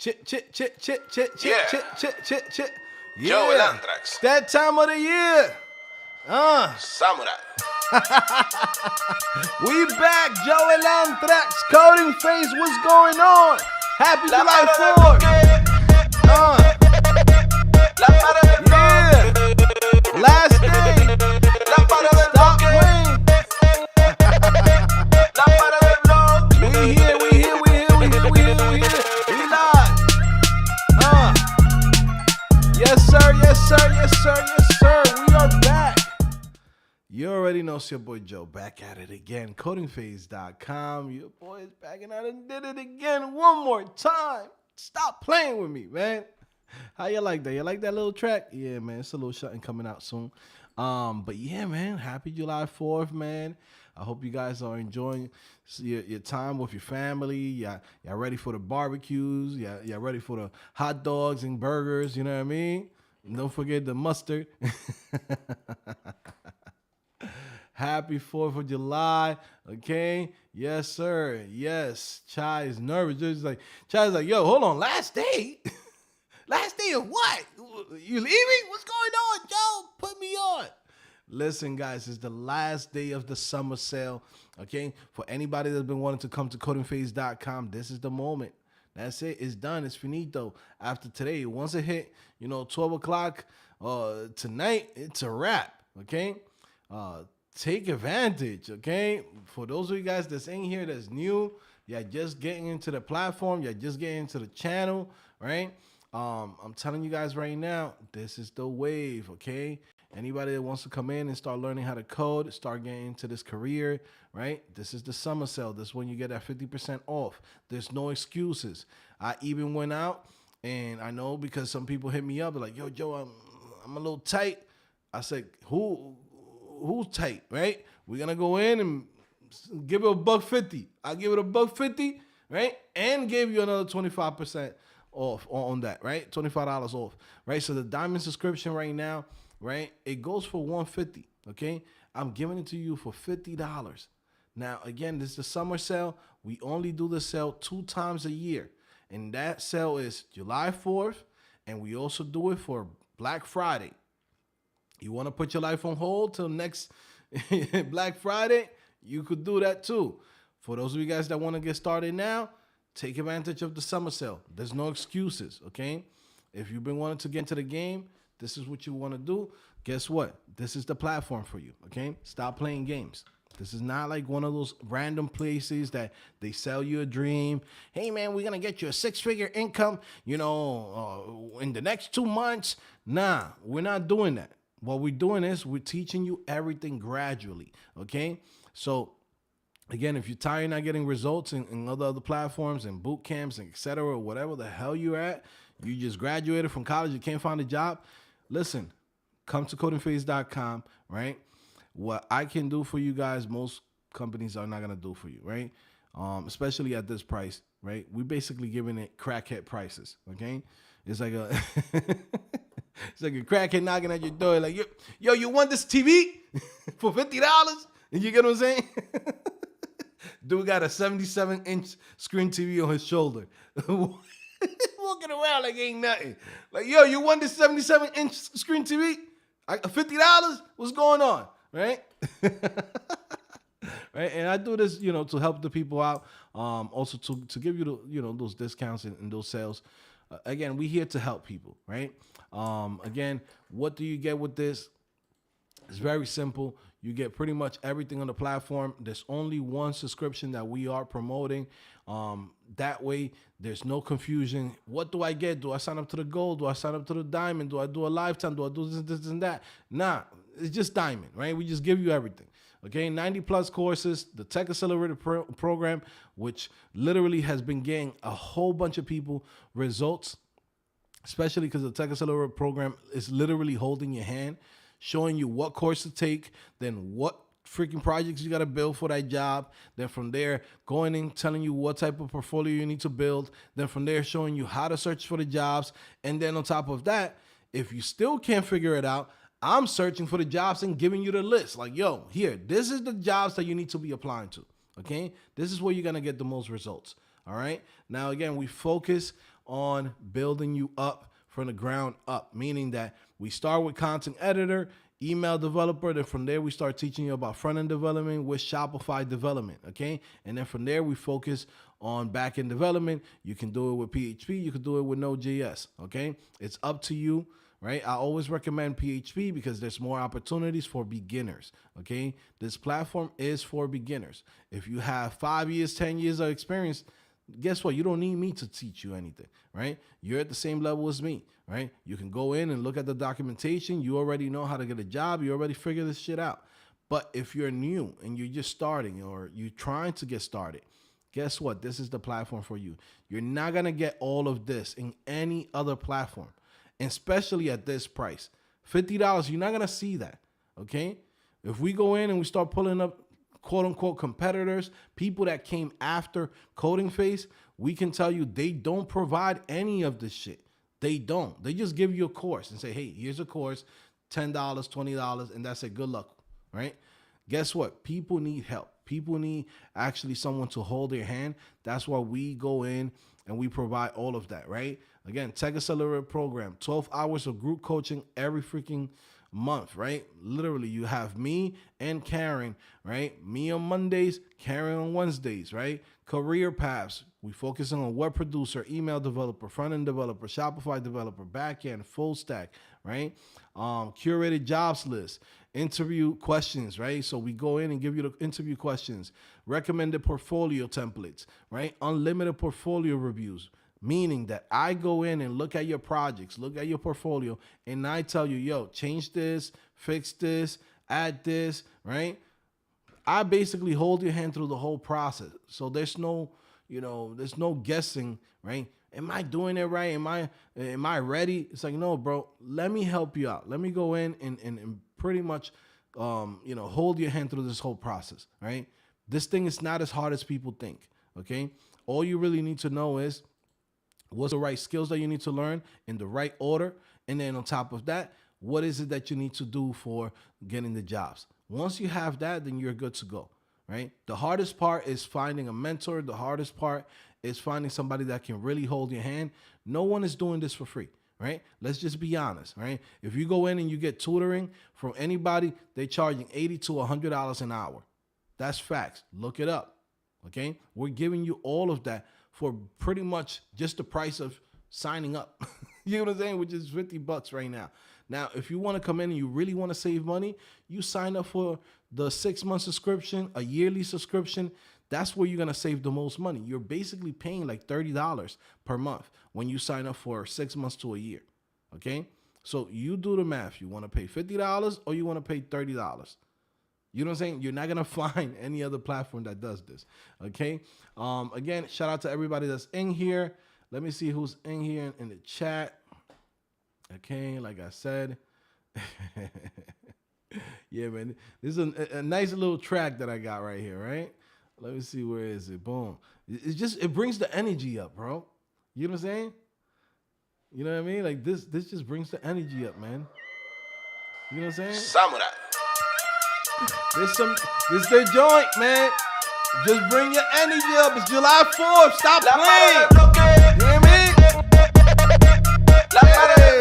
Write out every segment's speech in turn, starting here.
Chit. Yeah. Joe Landrax. That time of the year. Samurai. We back, Joe Landrax, CodingPhase. What's going on? Happy July 4th. Yeah. Last day. Stop playing. We here. We live. Yes, sir. We are back. You already know it's your boy Joe back at it again. CodingPhase.com. Your boy is backing out and did it again one more time. Stop playing with me, man. How you like that? You like that little track? Yeah, man. It's a little something coming out soon. But yeah, man. Happy July 4th, man. I hope you guys are enjoying your time with your family. Y'all ready for the barbecues. Y'all ready for the hot dogs and burgers. You know what I mean? And don't forget the mustard. Happy 4th of July, okay? Yes, sir. Yes. Chai is nervous. Chai's like, yo, hold on. Last day? Last day of what? You leaving? What's going on, Joe? Put me on. Listen, guys, it's the last day of the summer sale, okay? For anybody that's been wanting to come to CodingPhase.com, this is the moment. That's it. It's done. It's finito. After today, once it hit, 12 o'clock tonight, it's a wrap, okay? Take advantage, okay? For those of you guys that's in here that's new, you're just getting into the platform, you're just getting into the channel, right? I'm telling you guys right now, this is the wave, okay? Anybody that wants to come in and start learning how to code, start getting into this career, right? This is the summer sale. This is when you get that 50% off. There's no excuses. I even went out, and I know because some people hit me up like, yo, Joe, I'm a little tight. I said, who's tight, right? We're gonna go in and give it $150. I'll give it $150, right? And give you another 25% off on that, right? $25 off, right? So the diamond subscription right now, right? It goes for $150, okay? I'm giving it to you for $50. Now, again, this is the summer sale. We only do the sale 2 times a year. And that sale is July 4th, and we also do it for Black Friday. You want to put your life on hold till next Black Friday? You could do that too. For those of you guys that want to get started now, take advantage of the summer sale. There's no excuses, okay? If you've been wanting to get into the game, this is what you want to do. Guess what? This is the platform for you, okay? Stop playing games. This is not like one of those random places that they sell you a dream. Hey, man, we're going to get you a 6-figure income, in the next 2 months. Nah, we're not doing that. What we're doing is we're teaching you everything gradually, okay? So, again, if you're tired of not getting results in other platforms and boot camps and et cetera, or whatever the hell you're at, you just graduated from college, you can't find a job, listen, come to CodingPhase.com, right? What I can do for you guys, most companies are not going to do for you, right? Especially at this price, right? We're basically giving it crackhead prices, okay? It's like a... It's like a crackhead knocking at your door like, yo, you want this TV for $50? And you get what I'm saying? Dude got a 77-inch screen TV on his shoulder. Walking around like ain't nothing. Like, yo, you want this 77-inch screen TV? $50? What's going on? Right? Right? And I do this, to help the people out. Also to give you those discounts and those sales. Again, we're here to help people, right? Again, what do you get with this? It's very simple. You get pretty much everything on the platform. There's only one subscription that we are promoting. That way, there's no confusion. What do I get? Do I sign up to the gold? Do I sign up to the diamond? Do I do a lifetime? Do I do this, and that? Nah, it's just diamond, right? We just give you everything. Okay, 90 plus courses, the Tech Accelerator program, which literally has been getting a whole bunch of people results, especially because the Tech Accelerator program is literally holding your hand, showing you what course to take, then what freaking projects you got to build for that job. Then from there, going in, telling you what type of portfolio you need to build. Then from there, showing you how to search for the jobs. And then on top of that, if you still can't figure it out, I'm searching for the jobs and giving you the list. Like, yo, here, this is the jobs that you need to be applying to, okay? This is where you're going to get the most results, all right? Now, again, we focus on building you up from the ground up, meaning that we start with content editor, email developer, then from there we start teaching you about front-end development with Shopify development, okay? And then from there we focus on back-end development. You can do it with PHP, you can do it with Node.js, okay? It's up to you, right? I always recommend PHP because there's more opportunities for beginners, okay? This platform is for beginners. If you have 5 years, 10 years of experience, guess what? You don't need me to teach you anything, right? You're at the same level as me, right? You can go in and look at the documentation. You already know how to get a job. You already figure this shit out. But if you're new and you're just starting or you're trying to get started, guess what? This is the platform for you. You're not going to get all of this in any other platform, especially at this price. $50, you're not going to see that, okay? If we go in and we start pulling up quote unquote competitors, people that came after CodingPhase, we can tell you they don't provide any of this shit. They don't. They just give you a course and say, hey, here's a course, $10, $20, and that's it. Good luck, right? Guess what? People need help. People need actually someone to hold their hand. That's why we go in and we provide all of that, right? Again, Tech Accelerator program, 12 hours of group coaching every freaking month, right? Literally, you have me and Karen, right? Me on Mondays, Karen on Wednesdays, right? Career paths. We focusing on web producer, email developer, front-end developer, Shopify developer, back-end, full stack, right? Curated jobs list, interview questions, right? So we go in and give you the interview questions, recommended portfolio templates, right? Unlimited portfolio reviews. Meaning that I go in and look at your projects, look at your portfolio, and I tell you, yo, change this, fix this, add this, right? I basically hold your hand through the whole process. So there's no, there's no guessing, right? Am I doing it right? Am I ready? It's like, no, bro, let me help you out. Let me go in and pretty much, hold your hand through this whole process, right? This thing is not as hard as people think, okay? All you really need to know is, what's the right skills that you need to learn in the right order? And then on top of that, what is it that you need to do for getting the jobs? Once you have that, then you're good to go, right? The hardest part is finding a mentor. The hardest part is finding somebody that can really hold your hand. No one is doing this for free, right? Let's just be honest, right? If you go in and you get tutoring from anybody, they're charging $80 to $100 an hour. That's facts. Look it up, okay? We're giving you all of that for pretty much just the price of signing up. You know what I'm saying? Which is $50 right now. Now, if you want to come in and you really want to save money, you sign up for the 6-month subscription, a yearly subscription. That's where you're going to save the most money. You're basically paying like $30 per month when you sign up for 6 months to a year. Okay? So you do the math. You want to pay $50 or you want to pay $30? You know what I'm saying? You're not going to find any other platform that does this. Okay? Again, shout out to everybody that's in here. Let me see who's in here in the chat. Okay, like I said. Yeah, man. This is a nice little track that I got right here, right? Let me see, where is it? Boom. It brings the energy up, bro. You know what I'm saying? You know what I mean? Like this just brings the energy up, man. You know what I'm saying? Samurai. This their joint, man. Just bring your energy up. It's July 4th. Stop playing. You hear me? Hey.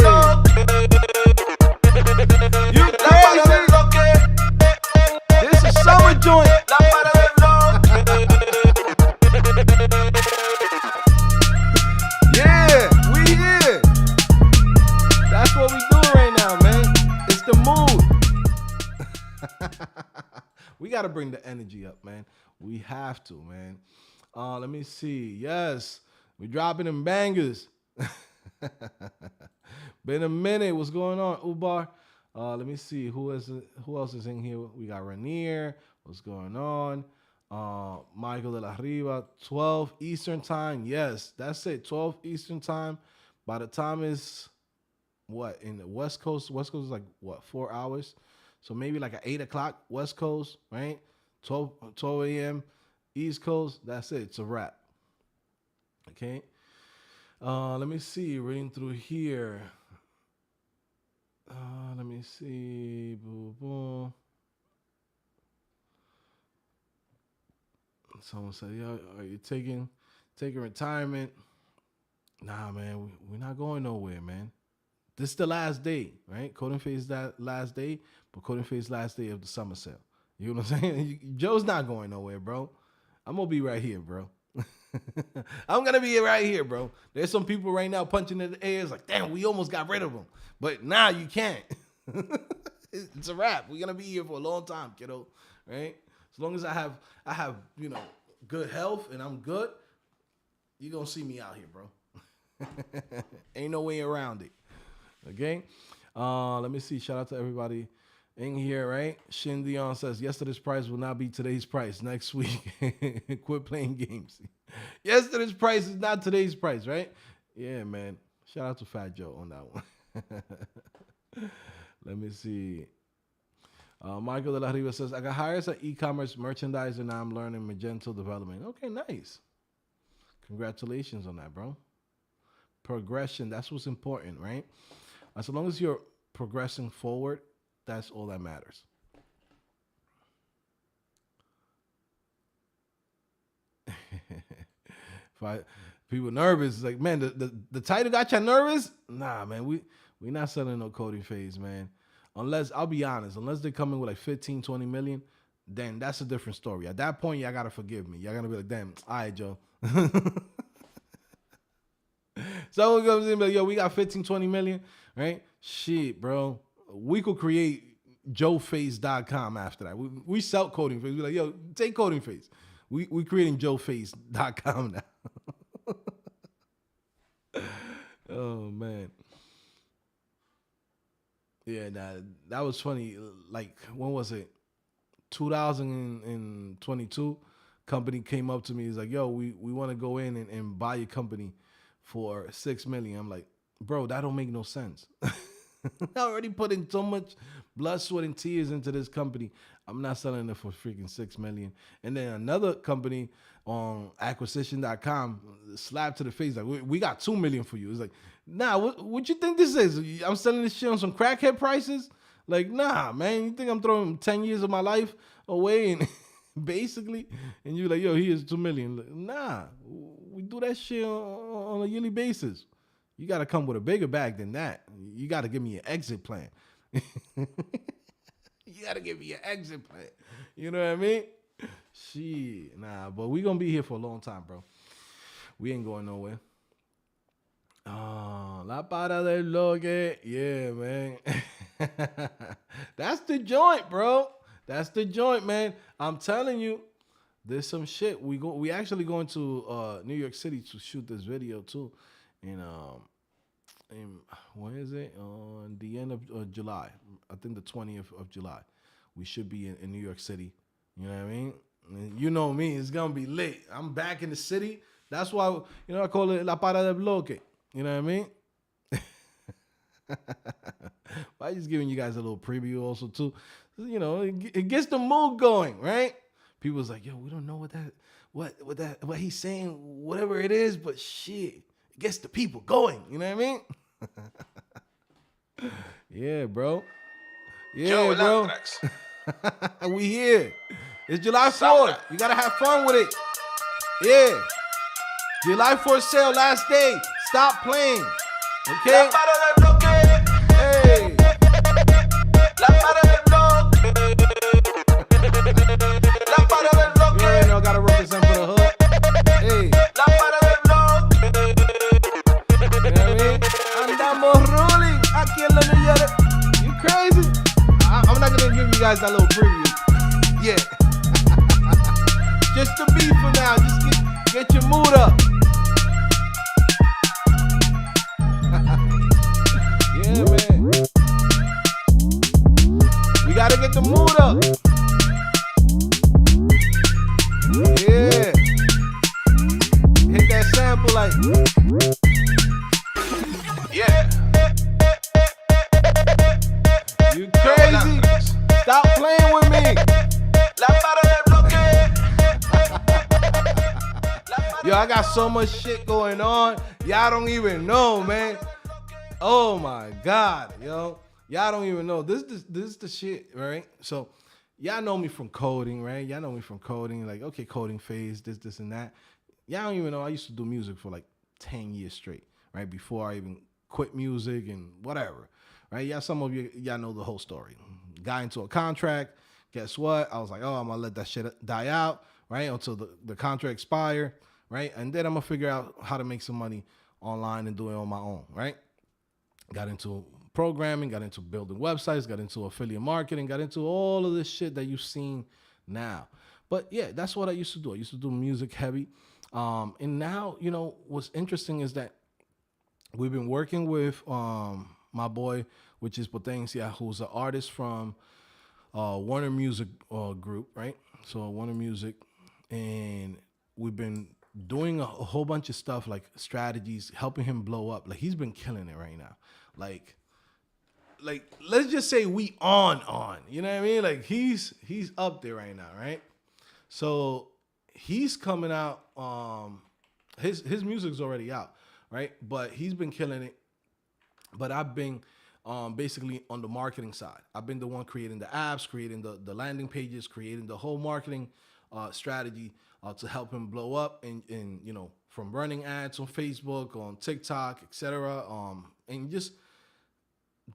You crazy? This is summer joint. Yeah, we here. That's what we doing right now, man. It's the mood. We got to bring the energy up, man. We have to, man. Let me see. Yes, we dropping them bangers. Been a minute. What's going on, Ubar? Let me see. Who else is in here? We got Rainier. What's going on? Michael de la Riva. 12 Eastern time. Yes, that's it. 12 Eastern time. By the time is what in the West Coast? West Coast is like what, 4 hours? So maybe like at 8 o'clock West Coast, right? 12 a.m. East Coast. That's it. It's a wrap. Okay. Let me see. Reading through here. Let me see. Boom, boom. Someone said, "Yeah, are you taking retirement?" Nah, man, we're not going nowhere, man. This is the last day, right? Coding phase that last day, but coding phase last day of the summer sale. You know what I'm saying? Joe's not going nowhere, bro. I'm gonna be right here, bro. I'm gonna be right here, bro. There's some people right now punching in the air. It's like, damn, we almost got rid of them, but now you can't. It's a wrap. We're gonna be here for a long time, kiddo. Right? As long as I have good health and I'm good, you're gonna see me out here, bro. Ain't no way around it. Okay. Let me see. Shout out to everybody in here, right? Shin Dion says, yesterday's price will not be today's price next week. Quit playing games. Yesterday's price is not today's price, right? Yeah, man. Shout out to Fat Joe on that one. Let me see. Michael de la Riva says, I got hired as an e-commerce merchandiser. Now I'm learning Magento development. Okay, nice. Congratulations on that, bro. Progression, that's what's important, right? As long as you're progressing forward, that's all that matters. People nervous, it's like, man, the title got you nervous? Nah, man, we not selling no coding phase, man. Unless, I'll be honest, unless they're coming with like 15, 20 million, then that's a different story. At that point, y'all gotta forgive me. Y'all gotta be like, damn, all right, Joe. Someone comes in and be like, yo, we got 15, 20 million, right? Shit, bro. We could create joeface.com after that. We sell coding phase. We're like, yo, take coding phase. We creating joeface.com now. Oh, man. Yeah, that was funny. Like, when was it? 2022, company came up to me. He's like, yo, we want to go in and buy your company for $6 million. I'm like, bro, that don't make no sense. I already put in so much blood, sweat, and tears into this company. I'm not selling it for freaking $6 million. And then another company on acquisition.com slapped to the face like, we got $2 million for you. It's like, nah, what you think this is? I'm selling this shit on some crackhead prices? Like, nah, man. You think I'm throwing 10 years of my life away and basically? And you're like, yo, here's $2 million. Like, nah, we do that shit on a yearly basis. You got to come with a bigger bag than that. You got to give me an exit plan. You got to give me an exit plan. You know what I mean? Shit, nah, but we going to be here for a long time, bro. We ain't going nowhere. Oh, La Para del Logue. Yeah, man. That's the joint, bro. That's the joint, man. I'm telling you, there's some shit. We actually going to New York City to shoot this video too. And when is it? On the end of July. I think the 20th of July. We should be in New York City. You know what I mean? And you know me, it's gonna be lit. I'm back in the city. That's why, I call it La Para del Bloque. You know what I mean? I'm just giving you guys a little preview also too. It gets the mood going, right? People's like, yo, we don't know what he's saying, whatever it is, but shit, it gets the people going. You know what I mean? Yeah, bro. Yeah, Joe bro. Lantrax. We here. It's July 4th. You gotta have fun with it. Yeah. July 4th sale, last day. Stop playing. Okay? Hey. You already know I gotta represent for the hood. Hey. You know what I mean? Andamos rolling. Aquí en la New York. You crazy? I'm not gonna give you guys that little preview. Yeah. Just the beat for now. Just get your mood up. Yeah, man. We gotta get the mood up. Yeah. Hit that sample like. Yeah. You crazy? Stop playing with me. Yo, I got so much shit going on. Y'all don't even know, man. Oh my God, yo. Y'all don't even know. This is the shit, right? So y'all know me from coding, right? Y'all know me from coding. Like, okay, coding phase, this, and that. Y'all don't even know I used to do music for like 10 years straight. right? Before I even quit music and whatever, right? Yeah, some of y'all know the whole story. Got into a contract. Guess what? I was like, oh, I'm gonna let that shit die out, right? Until the contract expire, right? And then I'm gonna figure out how to make some money online and do it on my own, right? Got into programming, got into building websites, got into affiliate marketing, got into all of this shit that you've seen now. But yeah, that's what I used to do. I used to do music heavy. And now, what's interesting is that we've been working with my boy, which is Potencia, who's an artist from Warner Music Group, right? So Warner Music, and we've been doing a whole bunch of stuff like strategies, helping him blow up. Like he's been killing it right now. Like let's just say we on. You know what I mean? Like he's up there right now, right? So he's coming out. His music's already out, right? But he's been killing it. But I've been basically on the marketing side. I've been the one creating the apps, creating the landing pages, creating the whole marketing strategy to help him blow up, and from running ads on Facebook, on TikTok, etc. And just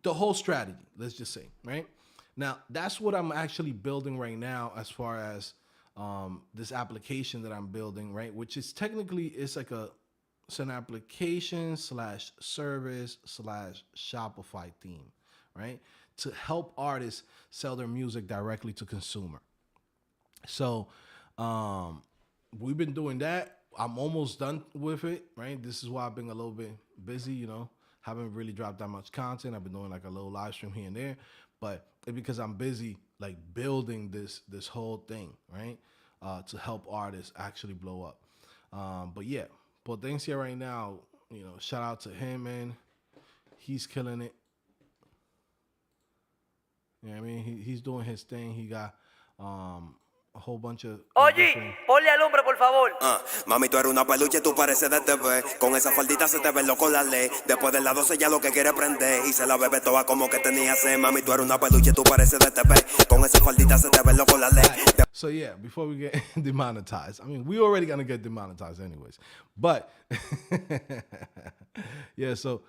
the whole strategy. Let's just say, right now, that's what I'm actually building right now, as far as this application that I'm building, right? Which is technically it's an application slash service slash Shopify theme, right? To help artists sell their music directly to consumer. So we've been doing that. I'm almost done with it, right? This is why I've been a little bit busy, haven't really dropped that much content. I've been doing like a little live stream here and there, but it's because I'm busy like building this whole thing, right? To help artists actually blow up. But yeah, Potencia right now, shout out to him, man. He's killing it. You know what I mean? He's doing his thing. He got a whole bunch of Oye, ponle al hombre, por favor. Mami, tú eres una peluche, tú pareces de TV. Con esa faldita se te ve loco la ley. Después de las 12 ya lo que quiere prender. Y se la bebe toda como que tenía sed. Mami, tú eres una peluche, tú pareces de TV. Con esa faldita se te ve loco la ley. So yeah, before we get demonetized, I mean, we already gonna get demonetized anyways. But yeah, so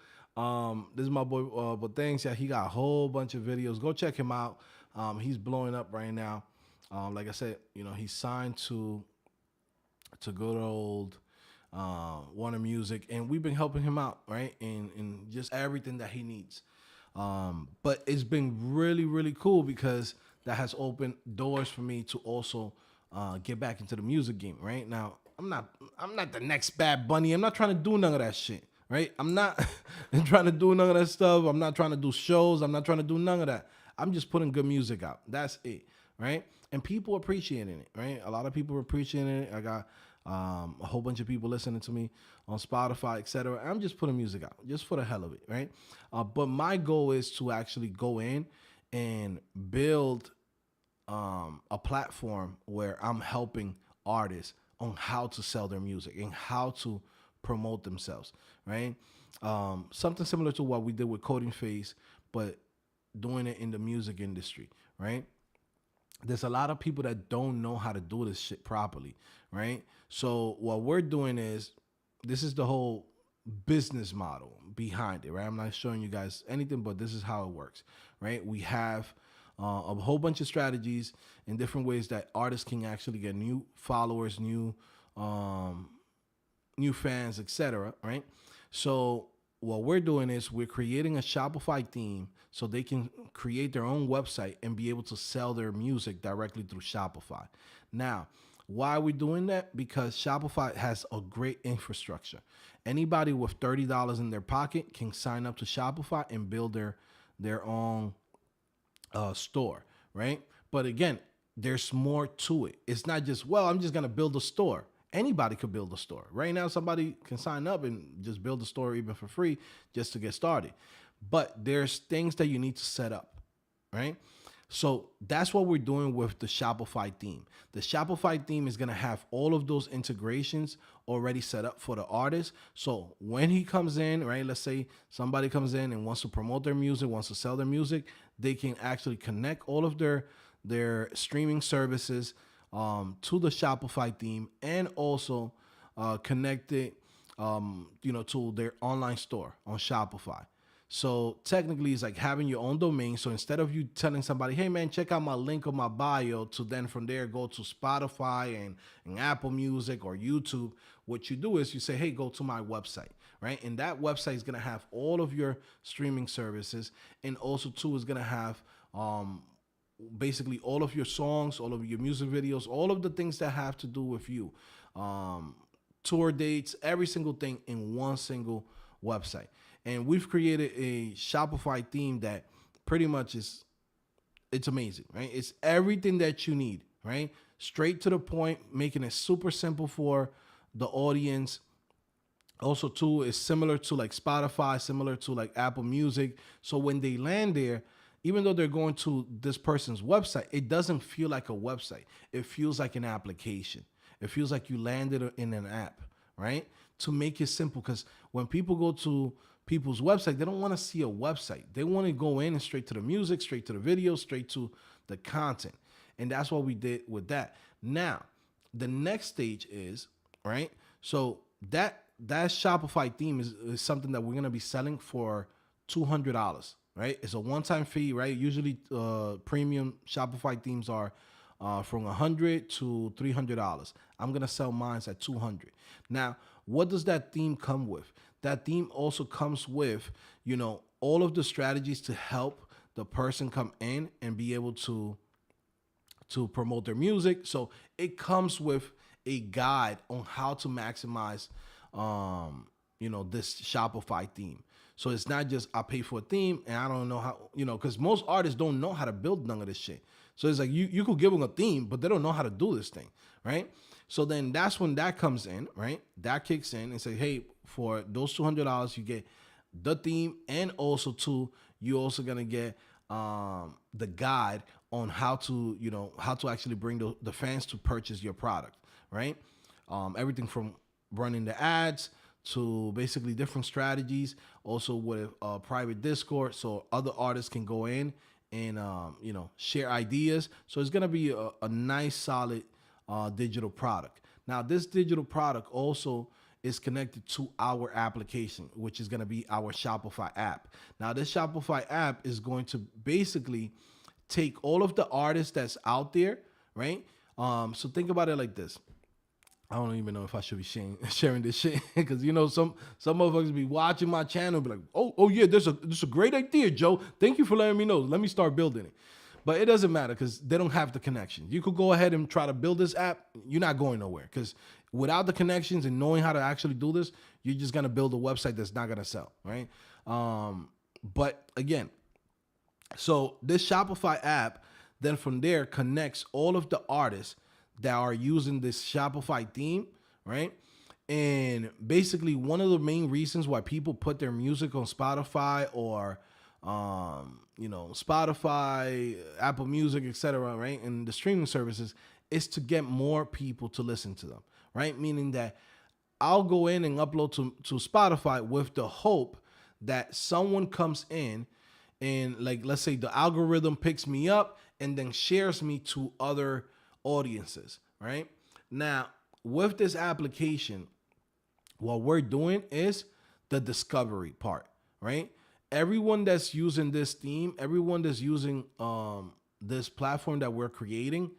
this is my boy Potencia. He got a whole bunch of videos. Go check him out. He's blowing up right now. Like I said, he's signed to good old Warner Music, and we've been helping him out, right? And just everything that he needs. But it's been really, really cool because that has opened doors for me to also get back into the music game, right? Now, I'm not the next Bad Bunny. I'm not trying to do none of that shit, right? I'm not trying to do none of that stuff. I'm not trying to do shows. I'm not trying to do none of that. I'm just putting good music out. That's it, right? And people appreciating it, right? A lot of people are appreciating it. I got a whole bunch of people listening to me on Spotify, etc. I'm just putting music out just for the hell of it, right? But my goal is to actually go in and build a platform where I'm helping artists on how to sell their music and how to promote themselves, right? Something similar to what we did with CodingPhase, but doing it in the music industry, right? There's a lot of people that don't know how to do this shit properly, right? So what we're doing is, this is the whole business model behind it, right? I'm not showing you guys anything, but this is how it works, right? We have a whole bunch of strategies in different ways that artists can actually get new followers, new fans, etc., right? So what we're doing is we're creating a Shopify theme so they can create their own website and be able to sell their music directly through Shopify. Now, why are we doing that? Because Shopify has a great infrastructure. Anybody with $30 in their pocket can sign up to Shopify and build their own store, right? But again, there's more to it. It's not just, well, I'm just going to build a store. Anybody could build a store. Right now, somebody can sign up and just build a store even for free just to get started. But there's things that you need to set up, right? So that's what we're doing with the Shopify theme. The Shopify theme is going to have all of those integrations already set up for the artist. So when he comes in, right, let's say somebody comes in and wants to promote their music, wants to sell their music, they can actually connect all of their streaming services to the Shopify theme, and also connect it to their online store on Shopify. So technically, it's like having your own domain. So instead of you telling somebody, "Hey man, check out my link on my bio," to then from there go to Spotify and Apple Music or YouTube, what you do is you say, "Hey, go to my website," right? And that website is gonna have all of your streaming services, and also too is gonna have basically all of your songs, all of your music videos, all of the things that have to do with you, tour dates, every single thing in one single website. And we've created a Shopify theme that pretty much it's amazing, right? It's everything that you need, right? Straight to the point, making it super simple for the audience. Also, too, is similar to like Spotify, similar to like Apple Music. So when they land there, even though they're going to this person's website, it doesn't feel like a website. It feels like an application. It feels like you landed in an app, right? To make it simple, because when people go to people's website, they don't want to see a website. They want to go in and straight to the music, straight to the video, straight to the content. And that's what we did with that. Now, the next stage is, right? So that Shopify theme is something that we're going to be selling for $200, right? It's a one-time fee, right? Usually premium Shopify themes are from $100 to $300. I'm going to sell mine at $200. Now, what does that theme come with? That theme also comes with, all of the strategies to help the person come in and be able to promote their music. So it comes with a guide on how to maximize, this Shopify theme. So it's not just I pay for a theme and I don't know how, because most artists don't know how to build none of this shit. So it's like you could give them a theme, but they don't know how to do this thing, right? So then that's when that comes in, right? That kicks in and say, hey, for those $200, you get the theme, and also too, you're also gonna get the guide on how to actually bring the fans to purchase your product, right? Everything from running the ads to basically different strategies, also with private Discord, so other artists can go in and share ideas. So it's gonna be a nice, solid digital product. Now, this digital product also is connected to our application, which is going to be our Shopify app. Now, this Shopify app is going to basically take all of the artists that's out there, right? So think about it like this. I don't even know if I should be sharing this shit because some motherfuckers be watching my channel and be like, oh yeah, this is a great idea, Joe. Thank you for letting me know. Let me start building it. But it doesn't matter because they don't have the connection. You could go ahead and try to build this app. You're not going nowhere because without the connections and knowing how to actually do this, you're just going to build a website that's not going to sell, right? But again, so this Shopify app then from there connects all of the artists that are using this Shopify theme, right? And basically one of the main reasons why people put their music on Spotify or Spotify, Apple Music, etc., right, and the streaming services is to get more people to listen to them, right? Meaning that I'll go in and upload to Spotify with the hope that someone comes in and, like, let's say the algorithm picks me up and then shares me to other audiences, right? Now, with this application, what we're doing is the discovery part, right? Everyone that's using this theme, everyone that's using this platform that we're creating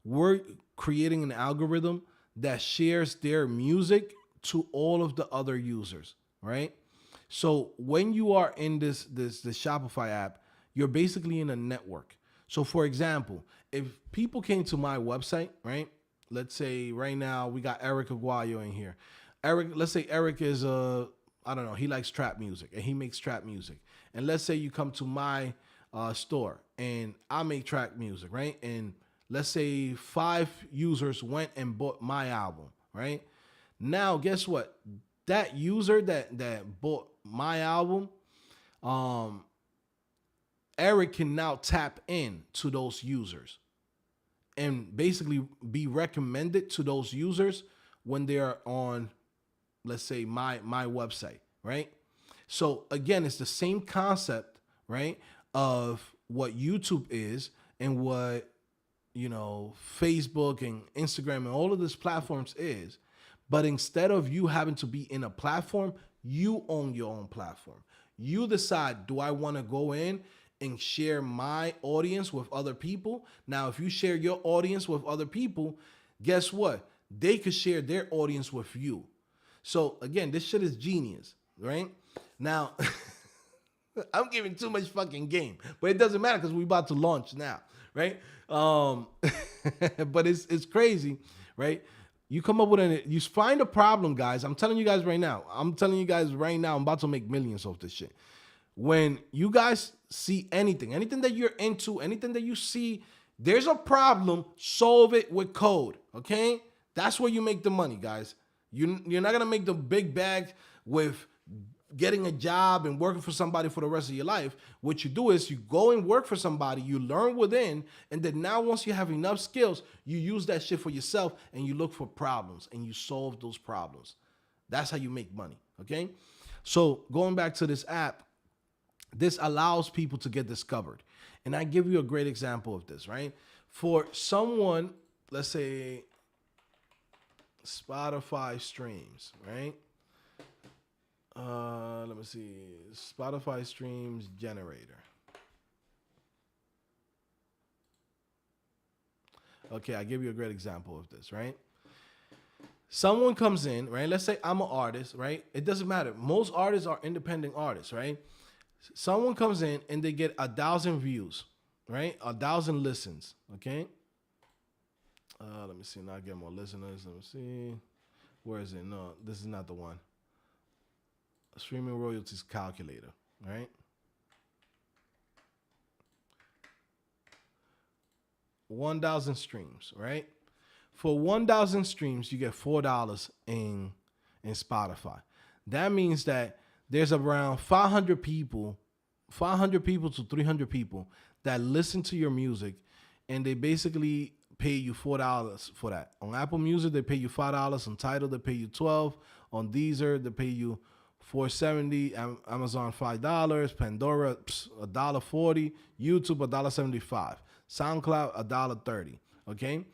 an algorithm that shares their music to all of the other users, right? So when you are in this Shopify app, you're basically in a network. So for example, if people came to my website, right? Let's say right now we got Eric Aguayo in here. Let's say Eric is he likes trap music and he makes trap music. And let's say you come to my store and I make trap music, right? And let's say 5 users went and bought my album, right? Now, guess what? That user that bought my album, Eric can now tap in to those users and basically be recommended to those users when they're on, let's say, my website, right? So again, it's the same concept, right, of what YouTube is and what Facebook and Instagram and all of these platforms is, But instead of you having to be in a platform, you own your own platform. You decide, do I want to go in and share my audience with other people? Now, if you share your audience with other people, guess what? They could share their audience with you. So again, this shit is genius, right? Now, I'm giving too much fucking game, but it doesn't matter because we're about to launch now, right? But it's crazy, right? You come up with you find a problem, guys. I'm telling you guys right now. I'm about to make millions off this shit. When you guys see anything that you're into, anything that you see, there's a problem, solve it with code, okay? That's where you make the money, guys. You're not gonna make the big bag with getting a job and working for somebody for the rest of your life. What you do is you go and work for somebody, you learn within, and then now once you have enough skills, you use that shit for yourself and you look for problems and you solve those problems. That's how you make money, okay? So going back to this app, this allows people to get discovered. And I give you a great example of this, right? For someone, let's say Spotify streams, right? Let me see. Spotify streams generator. Okay, I give you a great example of this, right? Someone comes in, right? Let's say I'm an artist, right? It doesn't matter. Most artists are independent artists, right? Someone comes in and they get 1,000 views, right? 1,000 listens, okay? Let me see. Now I get more listeners. Let me see. Where is it? No, this is not the one. Streaming royalties calculator, right? 1,000 streams, right? For 1,000 streams, you get $4 in Spotify. That means that there's around 500 people to 300 people that listen to your music, and they basically pay you $4 for that. On Apple Music, they pay you $5. On Tidal, they pay you $12. On Deezer, they pay you $4.70. Amazon $5. Pandora $1.40. YouTube $1.75. SoundCloud $1.30. Okay.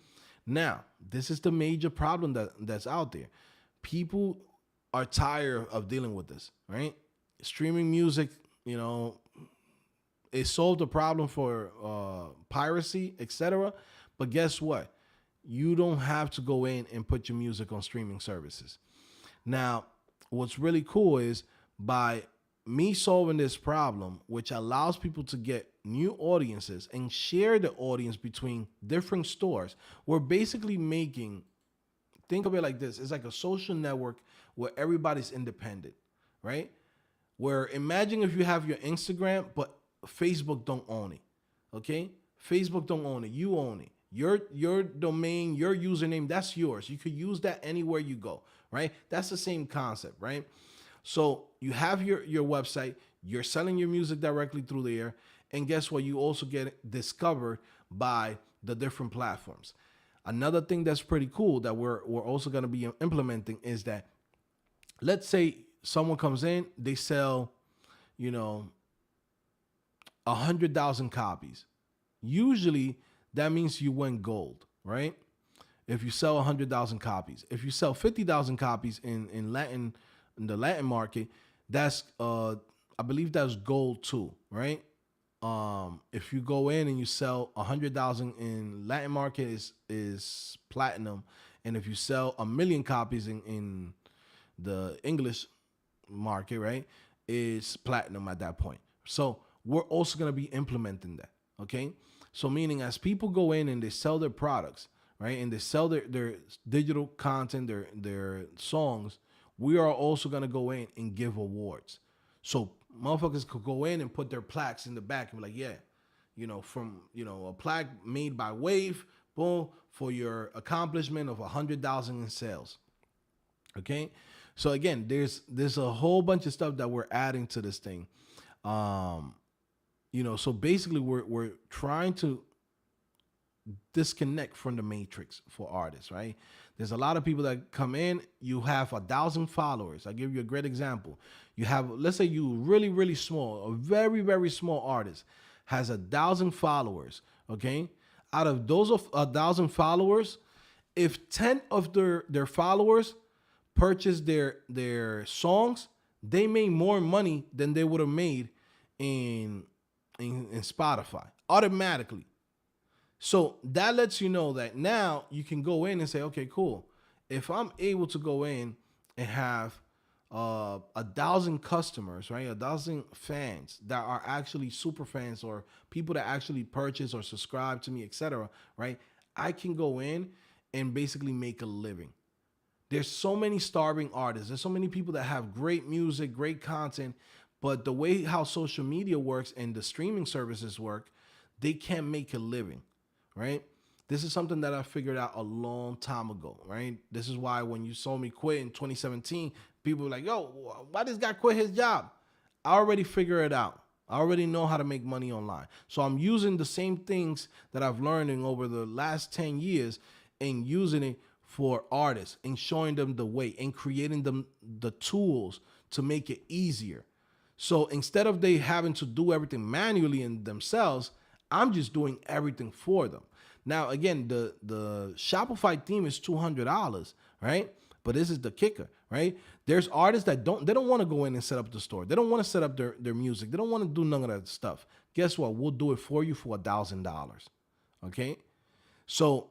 Now, this is the major problem that's out there. People are tired of dealing with this, right? Streaming music, it solved the problem for piracy, etc. But guess what? You don't have to go in and put your music on streaming services. Now, what's really cool is by me solving this problem, which allows people to get new audiences and share the audience between different stores, we're basically think of it like this. It's like a social network where everybody's independent, right? Where imagine if you have your Instagram, but Facebook don't own it, okay? Facebook don't own it. You own it. Your domain, your username, that's yours. You could use that anywhere you go, right? That's the same concept, right? So you have your website, you're selling your music directly through there, and guess what? You also get discovered by the different platforms. Another thing that's pretty cool that we're also going to be implementing is that, let's say someone comes in, they sell, 100,000 copies. Usually that means you went gold, right? If you sell 100,000 copies. If you sell 50,000 copies in the Latin market, that's I believe that's gold too, right? If you go in and you sell 100,000 in Latin market is platinum, and if you sell 1 million copies in the English market, right, is platinum at that point. So we're also going to be implementing that, okay? So meaning as people go in and they sell their products, right, and they sell their digital content, their songs, we are also going to go in and give awards. So motherfuckers could go in and put their plaques in the back and be like, yeah, from, a plaque made by Wave, boom, for your accomplishment of 100,000 in sales. Okay. So again, there's a whole bunch of stuff that we're adding to this thing. So basically we're trying to disconnect from the matrix for artists, right? There's a lot of people that come in, you have 1,000 followers. I'll give you a great example. You have, let's say you really, really small, a very, very small artist has 1,000 followers, okay? Out of those 1,000 followers, if 10 of their followers purchased their songs, they made more money than they would have made in Spotify automatically. So that lets you know that now you can go in and say, okay, cool. If I'm able to go in and have 1,000 customers, right, 1,000 fans that are actually super fans or people that actually purchase or subscribe to me, etc., right, I can go in and basically make a living. There's so many starving artists. There's so many people that have great music, great content, but the way how social media works and the streaming services work, they can't make a living, right? This is something that I figured out a long time ago, right? This is why when you saw me quit in 2017, people were like, yo, why this guy quit his job? I already figured it out. I already know how to make money online. So I'm using the same things that I've learned in over the last 10 years and using it for artists and showing them the way and creating them the tools to make it easier. So instead of they having to do everything manually in themselves, I'm just doing everything for them. Now, again, the Shopify theme is $200, right? But this is the kicker, right? There's artists that don't want to go in and set up the store. They don't want to set up their music. They don't want to do none of that stuff. Guess what? We'll do it for you for $1,000. Okay? So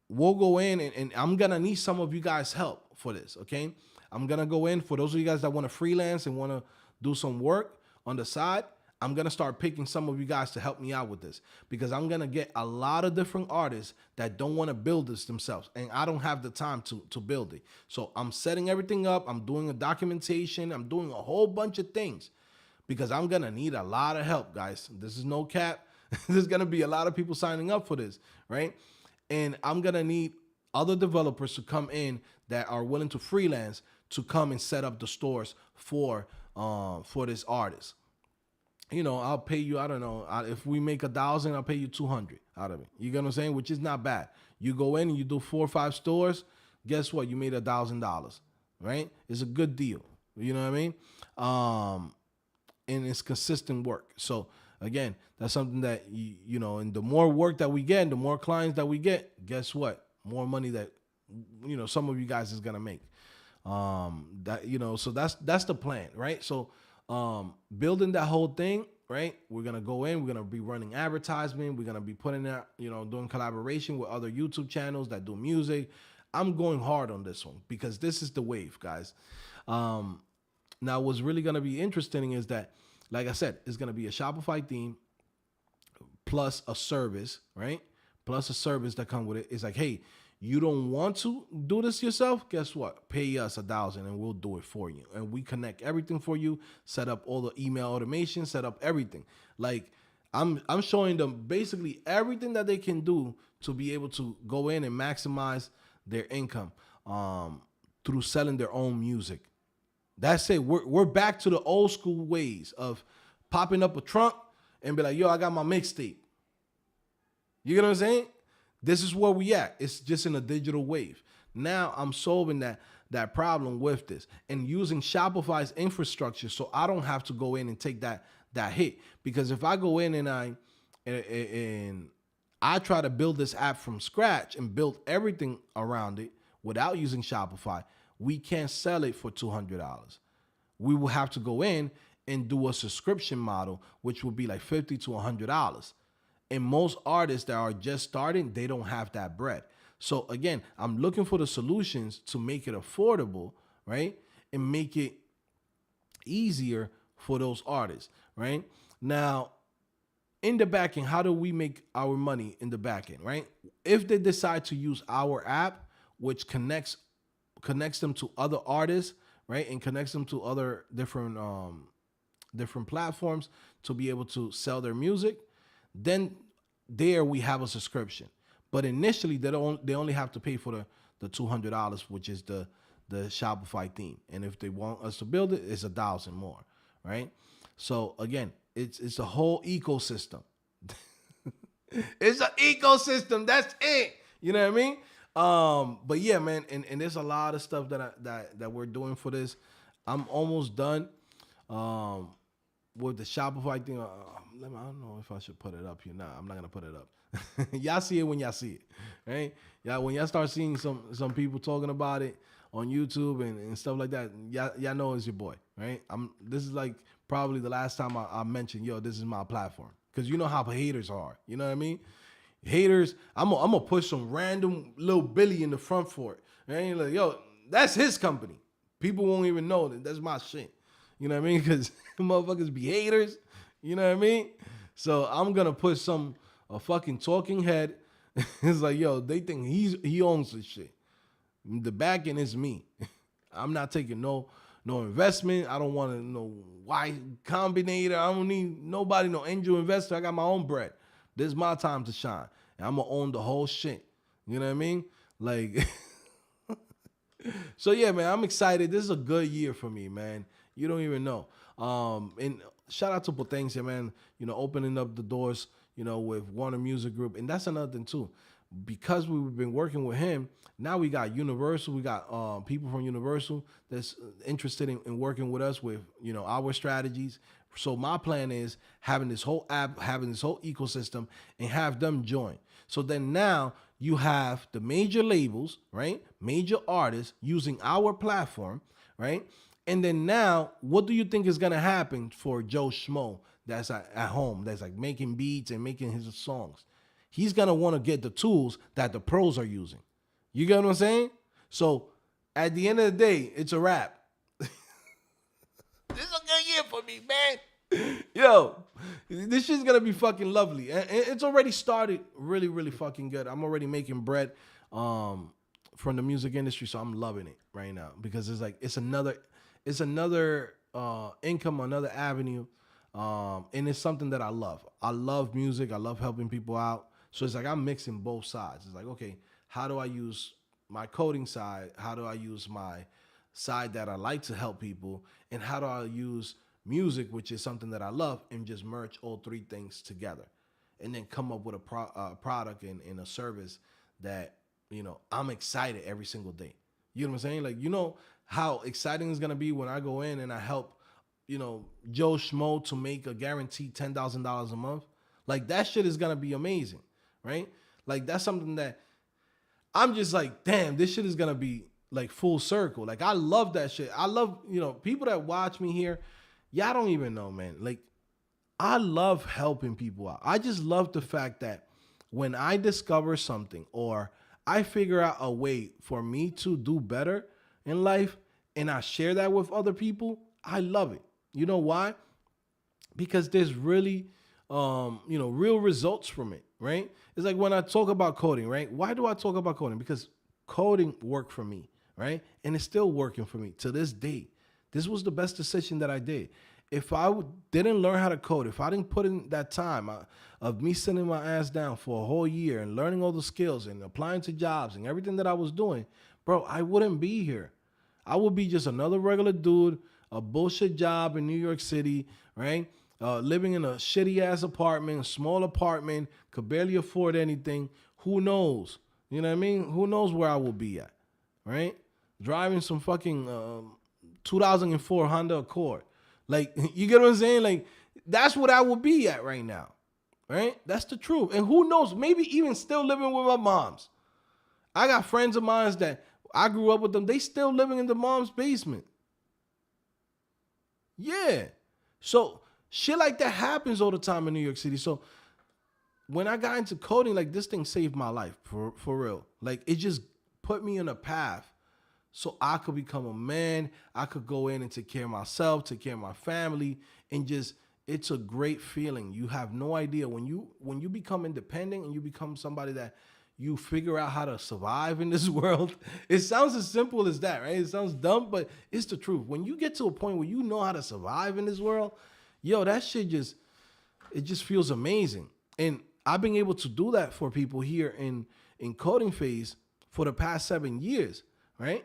we'll go in and I'm going to need some of you guys' help for this, okay? I'm going to go in for those of you guys that want to freelance and want to do some work on the side. I'm going to start picking some of you guys to help me out with this because I'm going to get a lot of different artists that don't want to build this themselves. And I don't have the time to build it. So I'm setting everything up. I'm doing a documentation. I'm doing a whole bunch of things because I'm going to need a lot of help, guys. This is no cap. There's going to be a lot of people signing up for this, right? And I'm going to need other developers to come in that are willing to freelance to come and set up the stores for this artist. You know, I'll pay you, I don't know, if we make 1,000, I'll pay you 200 out of it. You get what I'm saying? Which is not bad. You go in and you do 4 or 5 stores, guess what? You made $1,000, right? It's a good deal. You know what I mean? And it's consistent work. So again, that's something that, you know, and the more work that we get, the more clients that we get, guess what? More money that, you know, some of you guys is going to make. That, you know, so that's the plan, right? So, building that whole thing, right? We're going to go in, we're going to be running advertisement. We're going to be putting out, you know, doing collaboration with other YouTube channels that do music. I'm going hard on this one because this is the wave, guys. Now what's really going to be interesting is that, like I said, it's going to be a Shopify theme plus a service, right? Plus a service that comes with it. It's like, hey, you don't want to do this yourself? Guess what? Pay us $1,000 and we'll do it for you. And we connect everything for you, set up all the email automation, set up everything. Like I'm showing them basically everything that they can do to be able to go in and maximize their income through selling their own music. That's it. We're back to the old school ways of popping up a trunk and be like, yo, I got my mixtape. You get what I'm saying? This is where we at. It's just in a digital wave. Now I'm solving that problem with this and using Shopify's infrastructure so I don't have to go in and take that hit. Because if I go in and I try to build this app from scratch and build everything around it without using Shopify, we can't sell it for $200. We will have to go in and do a subscription model, which will be like $50 to $100. And most artists that are just starting, they don't have that bread. So again, I'm looking for the solutions to make it affordable, right? And make it easier for those artists, right? Now, in the back end, how do we make our money in the back end, right? If they decide to use our app, which connects them to other artists, right? And connects them to other different platforms to be able to sell their music, then there we have a subscription. But initially, they only have to pay for the $200, which is the Shopify theme. And if they want us to build it, it's $1,000 more, right? So again, it's a whole ecosystem. It's an ecosystem. That's it. You know what I mean? But yeah, man, and there's a lot of stuff that we're doing for this. I'm almost done. With the Shopify thing, I don't know if I should put it up here. Nah, I'm not gonna put it up. Y'all see it when y'all see it, right? Yeah, when y'all start seeing some people talking about it on YouTube and stuff like that, y'all know it's your boy, right? This is like probably the last time I mentioned, yo, this is my platform. Because you know how haters are. You know what I mean? Haters, I'm gonna push some random little Billy in the front for it. Right? Like, yo, that's his company. People won't even know that that's my shit. You know what I mean? Because motherfuckers be haters. You know what I mean? So I'm gonna put a fucking talking head. It's like, yo, they think he owns this shit. The back end is me. I'm not taking no investment. I don't want to know Y Combinator. I don't need nobody, no angel investor. I got my own bread. This is my time to shine. And I'm gonna own the whole shit. You know what I mean? Like, so yeah, man, I'm excited. This is a good year for me, man. You don't even know. And shout out to Potencia, man. You know, opening up the doors, you know, with Warner Music Group. And that's another thing too. Because we've been working with him, now we got Universal. We got people from Universal that's interested in working with us with, you know, our strategies. So my plan is having this whole app, having this whole ecosystem, and have them join. So then now you have the major labels, right? Major artists using our platform, right? And then now, what do you think is gonna happen for Joe Schmo that's at home, that's like making beats and making his songs? He's gonna want to get the tools that the pros are using. You get what I'm saying? So at the end of the day, it's a wrap. This is a good year for me, man. Yo, this shit's gonna be fucking lovely. And it's already started really, really fucking good. I'm already making bread from the music industry, so I'm loving it right now because it's like it's another income, another avenue. And it's something that I love. I love music. I love helping people out. So it's like I'm mixing both sides. It's like, okay, how do I use my coding side? How do I use my side that I like to help people? And how do I use music, which is something that I love, and just merge all three things together? And then come up with a product and a service that, you know, I'm excited every single day. You know what I'm saying? Like, you know how exciting it's going to be when I go in and I help, you know, Joe Schmo to make a guaranteed $10,000 a month. Like, that shit is going to be amazing, right? Like, that's something that I'm just like, damn, this shit is going to be like full circle. Like, I love that shit. I love, you know, people that watch me here, y'all don't even know, man. Like, I love helping people out. I just love the fact that when I discover something or I figure out a way for me to do better in life and I share that with other people, I love it. You know why? Because there's really, you know, real results from it, right? It's like when I talk about coding, right? Why do I talk about coding? Because coding worked for me, right? And it's still working for me to this day. This was the best decision that I did. If I didn't learn how to code, if I didn't put in that time of me sitting my ass down for a whole year and learning all the skills and applying to jobs and everything that I was doing, bro, I wouldn't be here. I would be just another regular dude, a bullshit job in New York City, right? Living in a shitty ass apartment, a small apartment, could barely afford anything. Who knows? You know what I mean? Who knows where I will be at, right? Driving some fucking 2004 Honda Accord. Like, you get what I'm saying? Like, that's what I would be at right now, right? That's the truth. And who knows? Maybe even still living with my moms. I got friends of mine that I grew up with them. They still living in the mom's basement. Yeah. So shit like that happens all the time in New York City. So when I got into coding, like, this thing saved my life for real. Like, it just put me on a path so I could become a man. I could go in and take care of myself, take care of my family, and just, it's a great feeling. You have no idea when you become independent and you become somebody that you figure out how to survive in this world. It sounds as simple as that, right? It sounds dumb, but it's the truth. When you get to a point where you know how to survive in this world, yo, that shit just feels amazing. And I've been able to do that for people here in CodingPhase for the past 7 years, right?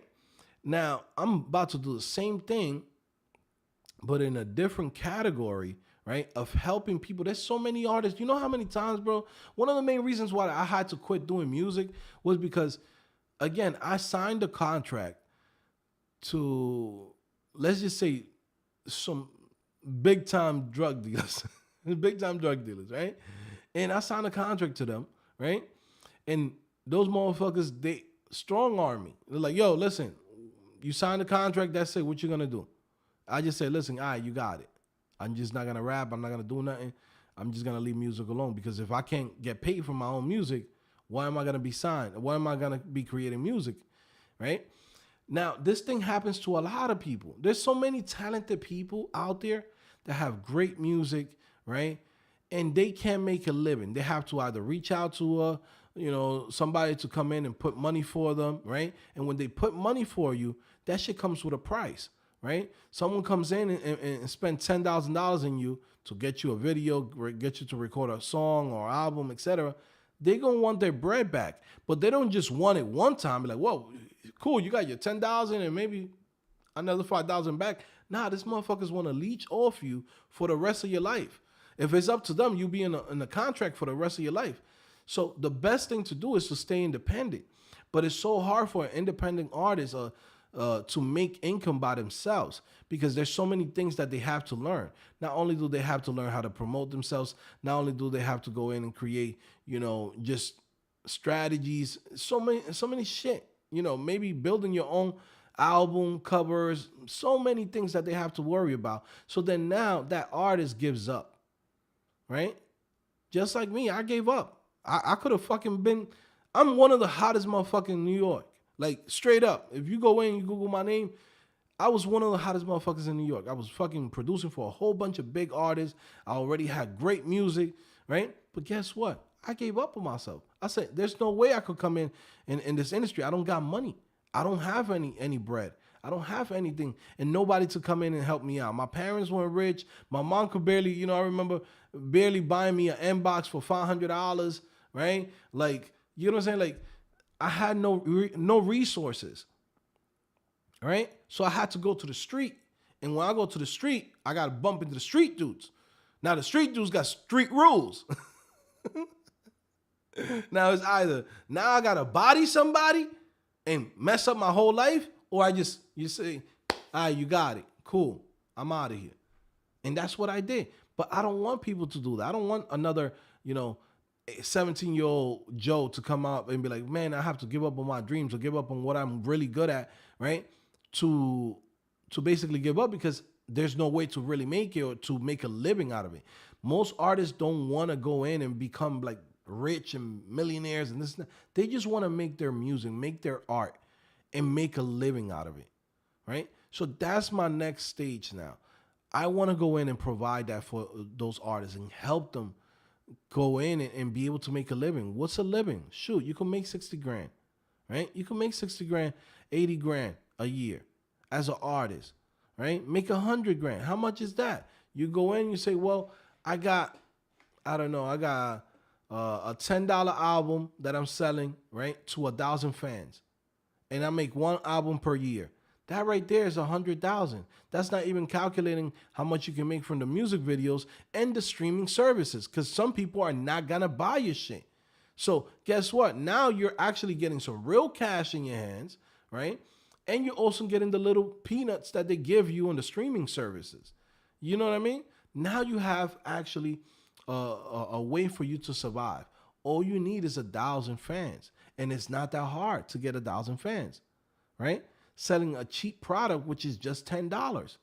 Now, I'm about to do the same thing, but in a different category, right, of helping people. There's so many artists. You know how many times, bro? One of the main reasons why I had to quit doing music was because, again, I signed a contract to, let's just say, some big-time drug dealers. Big-time drug dealers, right? And I signed a contract to them, right? And those motherfuckers, they strong-arm me. They're like, yo, listen, You sign the contract, that's it. What you gonna do? I just say, listen, all right, you got it. I'm just not gonna rap. I'm not gonna do nothing. I'm just gonna leave music alone, because if I can't get paid for my own music, why am I gonna be signed? Why am I gonna be creating music, right? Now, this thing happens to a lot of people. There's so many talented people out there that have great music, right? And they can't make a living. They have to either reach out to somebody to come in and put money for them, right? And when they put money for you, that shit comes with a price, right? Someone comes in and spend $10,000 in you to get you a video, get you to record a song or album, etc. They're gonna want their bread back, but they don't just want it one time. Be like, whoa, cool, you got your $10,000 and maybe another $5,000 back. Nah, this motherfuckers want to leech off you for the rest of your life. If it's up to them, you'll be in a contract for the rest of your life. So the best thing to do is to stay independent. But it's so hard for an independent artist to make income by themselves, because there's so many things that they have to learn. Not only do they have to learn how to promote themselves, not only do they have to go in and create, just strategies, so many shit, maybe building your own album covers, so many things that they have to worry about. So then now that artist gives up, right? Just like me, I gave up. I could have fucking been, I'm one of the hottest motherfuckers in New York. Like, straight up. If you go in, you Google my name, I was one of the hottest motherfuckers in New York. I was fucking producing for a whole bunch of big artists. I already had great music, right? But guess what? I gave up on myself. I said, there's no way I could come in this industry. I don't got money. I don't have any bread. I don't have anything, and nobody to come in and help me out. My parents weren't rich. My mom could barely, I remember barely buying me an inbox for $500, right? Like, you know what I'm saying? Like, I had no resources, right? So I had to go to the street. And when I go to the street, I got to bump into the street dudes. Now, the street dudes got street rules. Now, it's either, now I got to body somebody and mess up my whole life, or you say, all right, you got it. Cool. I'm out of here. And that's what I did. But I don't want people to do that. I don't want another, 17-year-old Joe to come up and be like, man, I have to give up on my dreams or give up on what I'm really good at, right? To basically give up, because there's no way to really make it or to make a living out of it. Most artists don't want to go in and become like rich and millionaires and this and that. They just want to make their music, make their art, and make a living out of it, right? So that's my next stage now. I want to go in and provide that for those artists and help them go in and be able to make a living. What's a living? Shoot, you can make 60 grand, right? You can make 60 grand, 80 grand a year as an artist, right? Make 100 grand. How much is that? You go in, you say, well, I got a $10 album that I'm selling, right, to 1,000 fans. And I make one album per year. That right there is 100,000. That's not even calculating how much you can make from the music videos and the streaming services, because some people are not gonna buy your shit. So guess what? Now you're actually getting some real cash in your hands, right? And you're also getting the little peanuts that they give you on the streaming services. You know what I mean? Now you have actually a way for you to survive. All you need is 1,000 fans, and it's not that hard to get 1,000 fans, right? Selling a cheap product, which is just $10.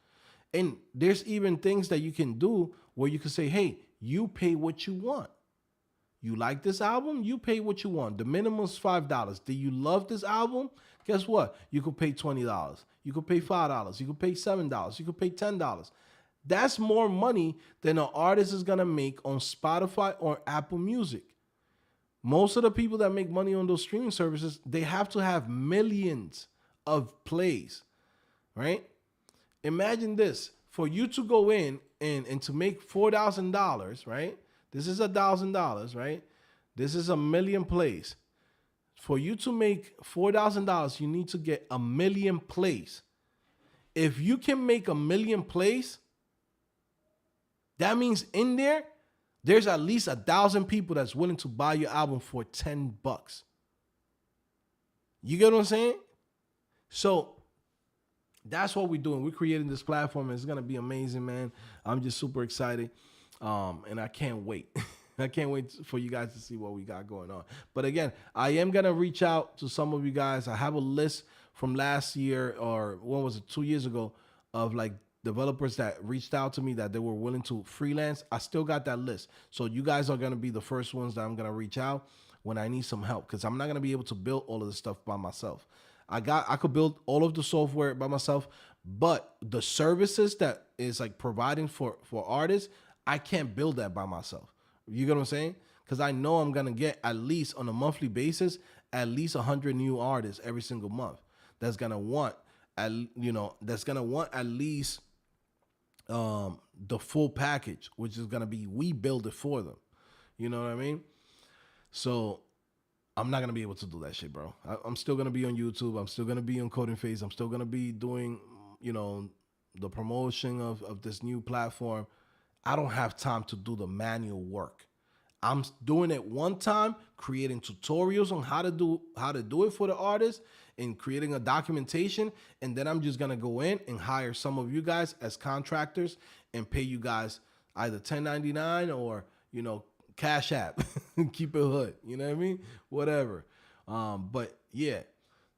And there's even things that you can do where you can say, hey, you pay what you want. You like this album? You pay what you want. The minimum is $5. Do you love this album? Guess what? You could pay $20. You could pay $5. You could pay $7. You could pay $10. That's more money than an artist is going to make on Spotify or Apple Music. Most of the people that make money on those streaming services, they have to have millions of plays, right? Imagine this. For you to go in and to make $4,000, right? This is $1,000, right? This is 1 million plays. For you to make $4,000, you need to get 1 million plays. If you can make 1 million plays, that means in there's at least 1,000 people that's willing to buy your album for $10. You get what I'm saying? So that's what we're doing. We're creating this platform, and it's gonna be amazing, man. I'm just super excited, and I can't wait. I can't wait for you guys to see what we got going on. But again, I am going to reach out to some of you guys. I have a list from last year, or what was it, 2 years ago, of like developers that reached out to me that they were willing to freelance. I still got that list. So you guys are going to be the first ones that I'm going to reach out when I need some help, because I'm not going to be able to build all of this stuff by myself. I could build all of the software by myself, but the services that is like providing for artists, I can't build that by myself. You get what I'm saying? Because I know I'm going to get at least on a monthly basis, at least 100 new artists every single month. That's going to want, at least the full package, which is going to be, we build it for them. You know what I mean? So I'm not going to be able to do that shit, bro. I'm still going to be on YouTube. I'm still going to be on CodingPhase. I'm still going to be doing, the promotion of this new platform. I don't have time to do the manual work. I'm doing it one time, creating tutorials on how to do it for the artist and creating a documentation. And then I'm just going to go in and hire some of you guys as contractors and pay you guys either $10.99 or, Cash App. Keep it hood. You know what I mean? Whatever. But yeah,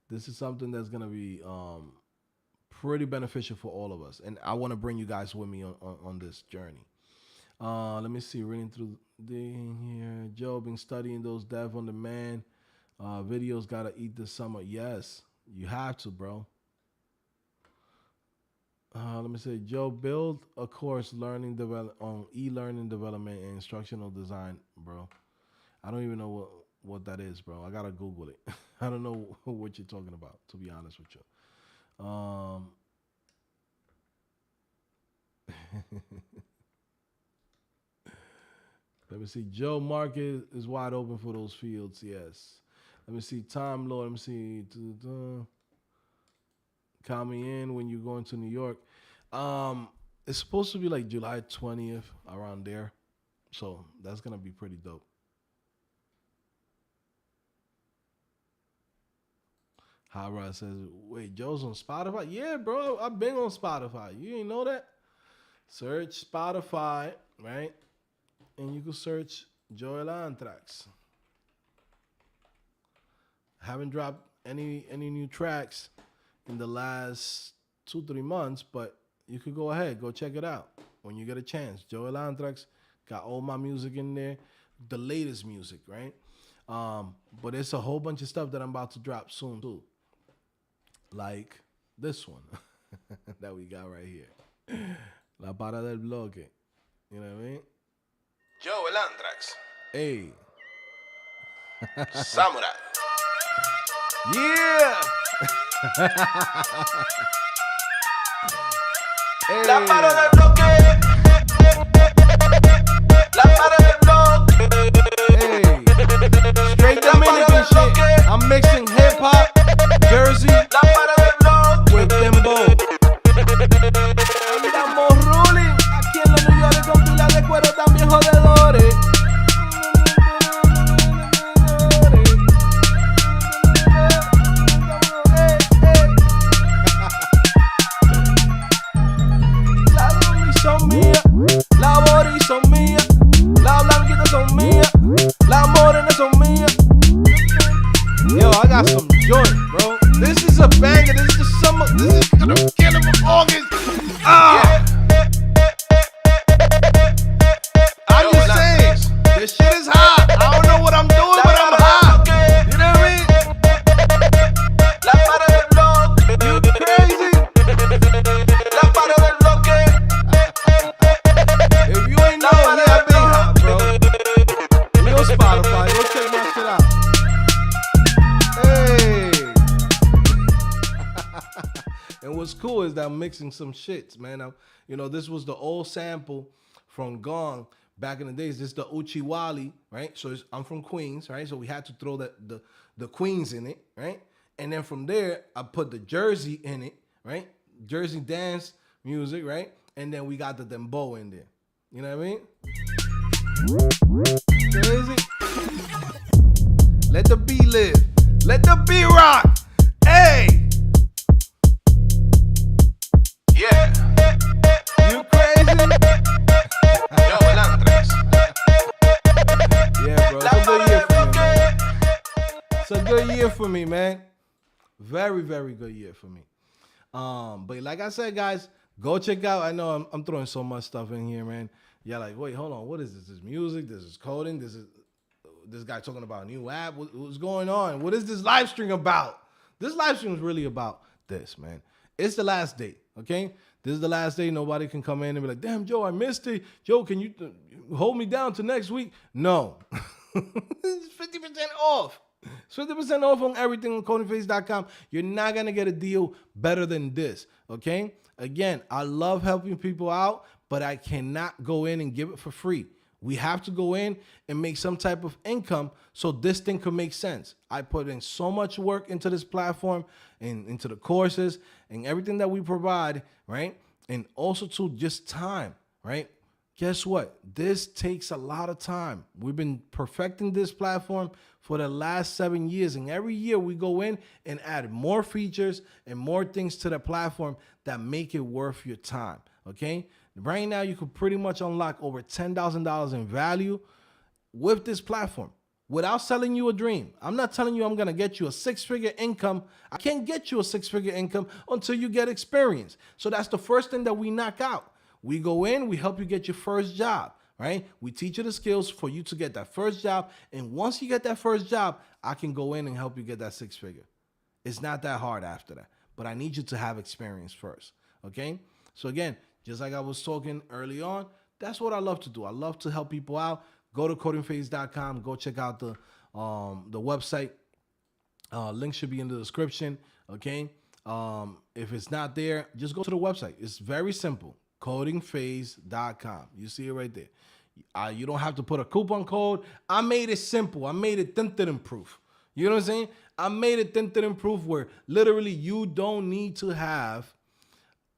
this is something that's going to be pretty beneficial for all of us. And I want to bring you guys with me on this journey. Let me see. Reading through the here. Joe, been studying those dev on demand videos. Gotta eat this summer. Yes, you have to, bro. Let me say, Joe, build a course on e-learning development and instructional design, bro. I don't even know what that is, bro. I gotta Google it. I don't know what you're talking about, to be honest with you. Let me see. Joe Market is wide open for those fields. Yes. Let me see. Time Lord. Let me see. Count me in when you're going to New York. It's supposed to be like July 20th, around there. So that's going to be pretty dope. Howard says, wait, Joe's on Spotify? Yeah, bro. I've been on Spotify. You ain't know that? Search Spotify, right? And you can search Joel Anthrax. Haven't dropped any new tracks in the last 2-3 months, but you could go ahead, go check it out when you get a chance. Joel Anthrax got all my music in there, the latest music, right? But it's a whole bunch of stuff that I'm about to drop soon too, like this one that we got right here, La Para del Bloque. You know what I mean? Joe el Anthrax. Hey. Samurai. Yeah. Hey. La para del bloque. La para del bloque. Hey. Straight Dominican shit. I'm mixing hip hop, Jersey, La para del bloque. with dembow. Andamos ruling aquí en los New York con pila de cuero también jodedores. Las roomies son mías, las boris son mías, las blanquitas son mías, las morenas son mías. Yo, I got some joint, bro. This is a banger. This is the summer. This is gonna kill him in August. I'm just saying, this shit is hot. I don't know what I'm doing, but I'm hot. You know what I mean? La para del bloque. You crazy? La para del bloque. If you ain't know, yeah, I've been hot, bro. We on Spotify. Go check my shit out. Hey. And what's cool is that I'm mixing some shits, man. This was the old sample from Gong back in the days. This is the Uchiwali, right? So I'm from Queens, right? So we had to throw the Queens in it, right? And then from there, I put the Jersey in it, right? Jersey dance music, right? And then we got the dembow in there. You know what I mean? Crazy. Let the beat live. Let the beat rock. Hey. Yeah. You crazy? Joe el Anthrax. for me, man. Very, very good year for me. But like I said, guys, go check out. I know I'm throwing so much stuff in here, man. Yeah, like, wait, hold on. What is this? This is music. This is coding. This is this guy talking about a new app. What's going on? What is this live stream about? This live stream is really about this, man. It's the last day, okay? This is the last day. Nobody can come in and be like, damn, Joe, I missed it. Joe, can you hold me down to next week? No. It's 50% off. It's 50% off on everything on CodingPhase.com. You're not going to get a deal better than this, okay? Again, I love helping people out, but I cannot go in and give it for free. We have to go in and make some type of income so this thing can make sense. I put in so much work into this platform and into the courses and everything that we provide, right? And also to just time, right? Guess what? This takes a lot of time. We've been perfecting this platform for the last 7 years. And every year we go in and add more features and more things to the platform that make it worth your time, okay? Right now, you could pretty much unlock over $10,000 in value with this platform without selling you a dream. I'm not telling you I'm going to get you a six-figure income. I can't get you a six-figure income until you get experience. So that's the first thing that we knock out. We go in, we help you get your first job, right? We teach you the skills for you to get that first job. And once you get that first job, I can go in and help you get that six-figure. It's not that hard after that, but I need you to have experience first, okay? So again, just like I was talking early on, that's what I love to do. I love to help people out. Go to CodingPhase.com. Go check out the website. Link should be in the description, okay? If it's not there, just go to the website. It's very simple. CodingPhase.com. You see it right there. You don't have to put a coupon code. I made it simple. I made it tinted proof. You know what I'm saying? I made it tinted proof where literally you don't need to have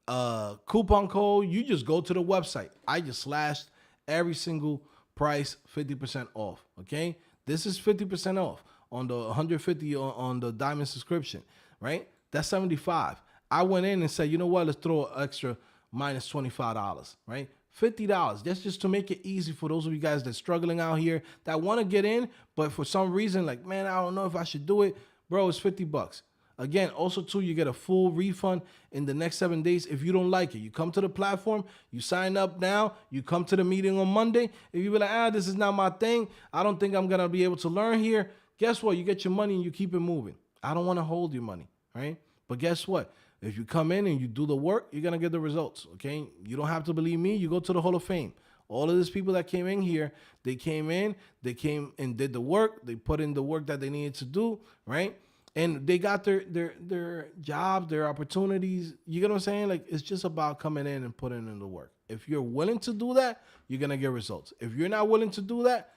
coupon code. You just go to the website. I just slashed every single price 50% off. Okay, this is 50% off on the 150 on the diamond subscription, right? That's 75. I went in and said, you know what? Let's throw an extra minus $25, right? $50. That's just to make it easy for those of you guys that's struggling out here that want to get in, but for some reason, like, man, I don't know if I should do it. Bro, it's $50. Again, also too, you get a full refund in the next 7 days if you don't like it. You come to the platform, you sign up now, you come to the meeting on Monday. If you be like, this is not my thing, I don't think I'm gonna be able to learn here. Guess what? You get your money and you keep it moving. I don't want to hold your money, right? But guess what? If you come in and you do the work, you're gonna get the results. Okay? You don't have to believe me. You go to the Hall of Fame. All of these people that came in here, they came and did the work. They put in the work that they needed to do, right? And they got their jobs, their opportunities. You get what I'm saying? Like, it's just about coming in and putting in the work. If you're willing to do that, you're going to get results. If you're not willing to do that,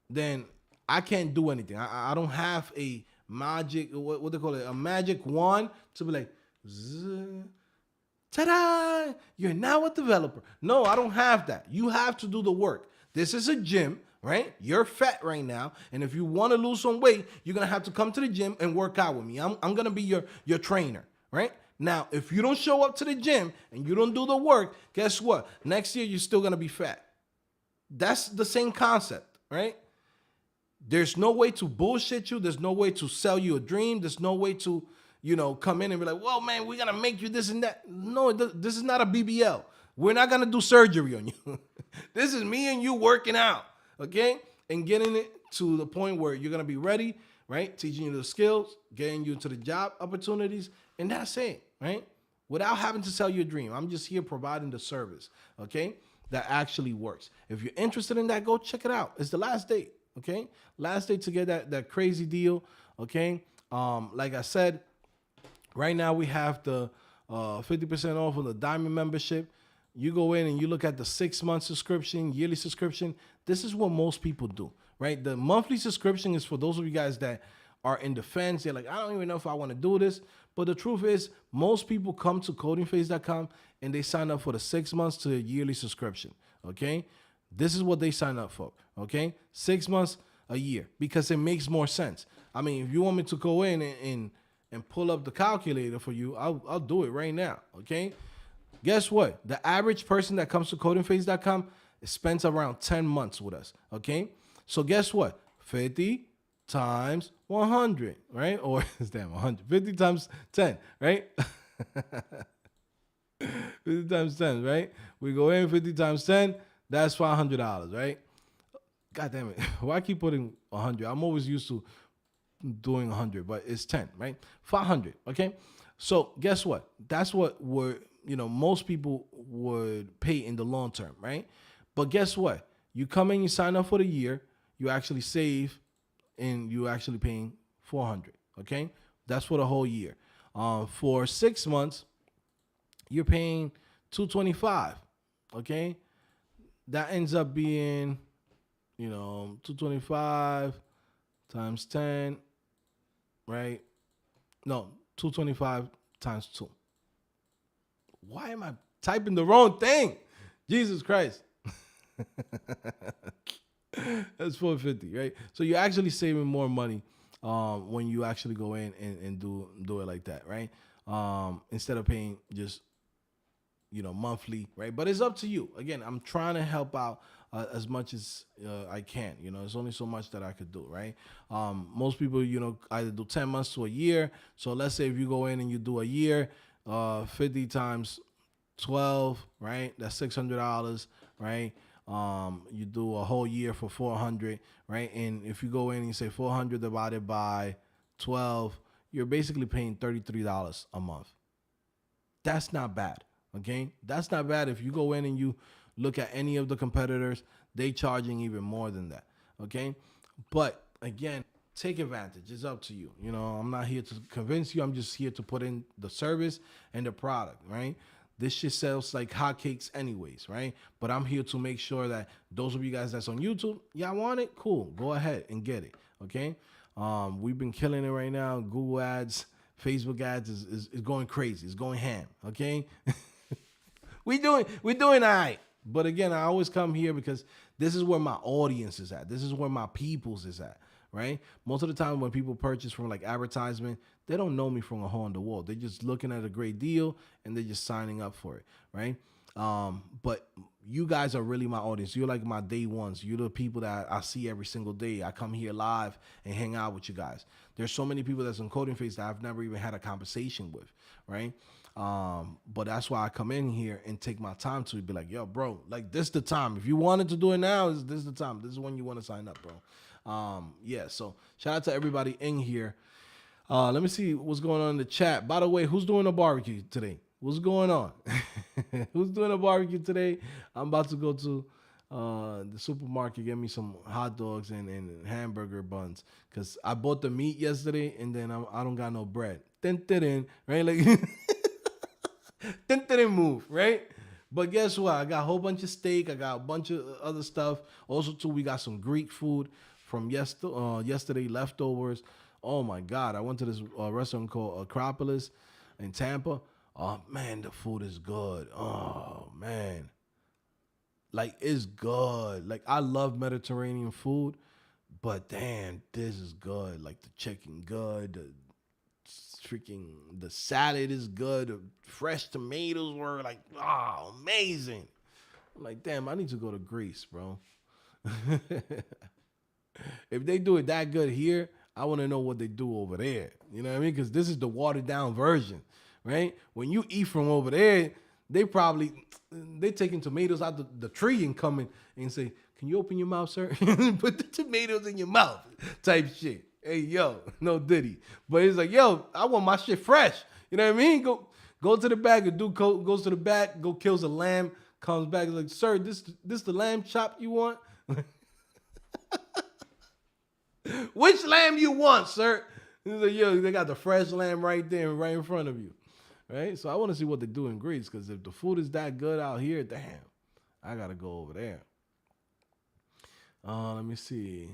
then I can't do anything. I don't have a magic, what they call it, a magic wand to be like, ta-da, you're now a developer. No, I don't have that. You have to do the work. This is a gym. Right? You're fat right now. And if you want to lose some weight, you're going to have to come to the gym and work out with me. I'm going to be your trainer. Right? Now, if you don't show up to the gym and you don't do the work, guess what? Next year, you're still going to be fat. That's the same concept. Right? There's no way to bullshit you. There's no way to sell you a dream. There's no way to, come in and be like, well, man, we're going to make you this and that. No, this is not a BBL. We're not going to do surgery on you. This is me and you working out. Okay, and getting it to the point where you're gonna be ready, right? Teaching you the skills, getting you to the job opportunities, and that's it, right? Without having to sell your dream. I'm just here providing the service, okay, that actually works. If you're interested in that, go check it out. It's the last day, okay? Last day to get that crazy deal, okay? Like I said, right now we have the 50% off on the Diamond membership. You go in and you look at the 6-month subscription, yearly subscription. This is what most people do, right? The monthly subscription is for those of you guys that are in the fence. They're like, I don't even know if I want to do this. But the truth is, most people come to CodingPhase.com and they sign up for the 6 months to a yearly subscription, okay? This is what they sign up for, okay? 6 months, a year, because it makes more sense. I mean, if you want me to go in and pull up the calculator for you, I'll do it right now, okay? Guess what? The average person that comes to CodingPhase.com spends around 10 months with us, okay? So guess what? 50 times 100, right? Or damn, 100. 50 times 10, right? 50 times 10, right? We go in 50 times 10, that's $500, right? God damn it. Why I keep putting 100? I'm always used to doing 100, but it's 10, right? 500, okay? So guess what? That's what most people would pay in the long term, right? But guess what? You come in, you sign up for the year, you actually save, and you actually paying 400, okay? That's for the whole year. For 6 months, you're paying 225, okay? That ends up being, 225 times 10, right? No, 225 times 2. Why am I typing the wrong thing? Jesus Christ. That's 450, right? So you're actually saving more money when you actually go in and do it like that, right? Instead of paying just monthly, right? But it's up to you. Again, I'm trying to help out as much as I can. There's only so much that I could do, right? Most people, either do 10 months to a year. So let's say if you go in and you do a year, 50 times 12, right? That's $600, right? You do a whole year for 400, right? And if you go in and you say 400 divided by 12, you're basically paying $33 a month. That's not bad. Okay, that's not bad. If you go in and you look at any of the competitors, they charging even more than that. Okay, but again, take advantage. It's up to you. I'm not here to convince you. I'm just here to put in the service and the product. Right. This shit sells like hotcakes anyways, right? But I'm here to make sure that those of you guys that's on YouTube, y'all want it? Cool. Go ahead and get it. Okay. We've been killing it right now. Google ads, Facebook ads is going crazy. It's going ham. Okay. We're doing all right. But again, I always come here because this is where my audience is at. This is where my peoples is at, right? Most of the time when people purchase from like advertisement, they don't know me from a hole in the wall. They're just looking at a great deal and they're just signing up for it, right? But you guys are really my audience. You're like my day ones. You're the people that I see every single day. I come here live and hang out with you guys. There's so many people that's on CodingPhase that I've never even had a conversation with, right? But that's why I come in here and take my time to be like, yo, bro, like this the time. If you wanted to do it now, this is the time. This is when you want to sign up, bro. Yeah, so shout out to everybody in here. Let me see what's going on in the chat. By the way, who's doing a barbecue today? What's going on? Who's doing a barbecue today? I'm about to go to the supermarket, get me some hot dogs and hamburger buns because I bought the meat yesterday and then I don't got no bread. Right? Like didn't move, right? But guess what? I got a whole bunch of steak. I got a bunch of other stuff. Also, too, we got some Greek food from yesterday, leftovers. Oh, my God. I went to this restaurant called Acropolis in Tampa. Oh, man, the food is good. Oh, man. Like, it's good. Like, I love Mediterranean food, but damn, this is good. Like, the chicken good, the salad is good. The fresh tomatoes were like, oh, amazing. I'm like, damn, I need to go to Greece, bro. If they do it that good here, I want to know what they do over there. You know what I mean? Because this is the watered down version, right? When you eat from over there, they taking tomatoes out the tree and coming and say, can you open your mouth, sir? Put the tomatoes in your mouth type shit. Hey, yo, no diddy. But it's like, yo, I want my shit fresh. You know what I mean? Go to the back. A dude goes to the back, go kills a lamb, comes back, like, sir, this the lamb chop you want? Which lamb you want, sir? He's like, yo, they got the fresh lamb right there, right in front of you. Right? So I want to see what they do in Greece, because if the food is that good out here, damn, I got to go over there. Let me see.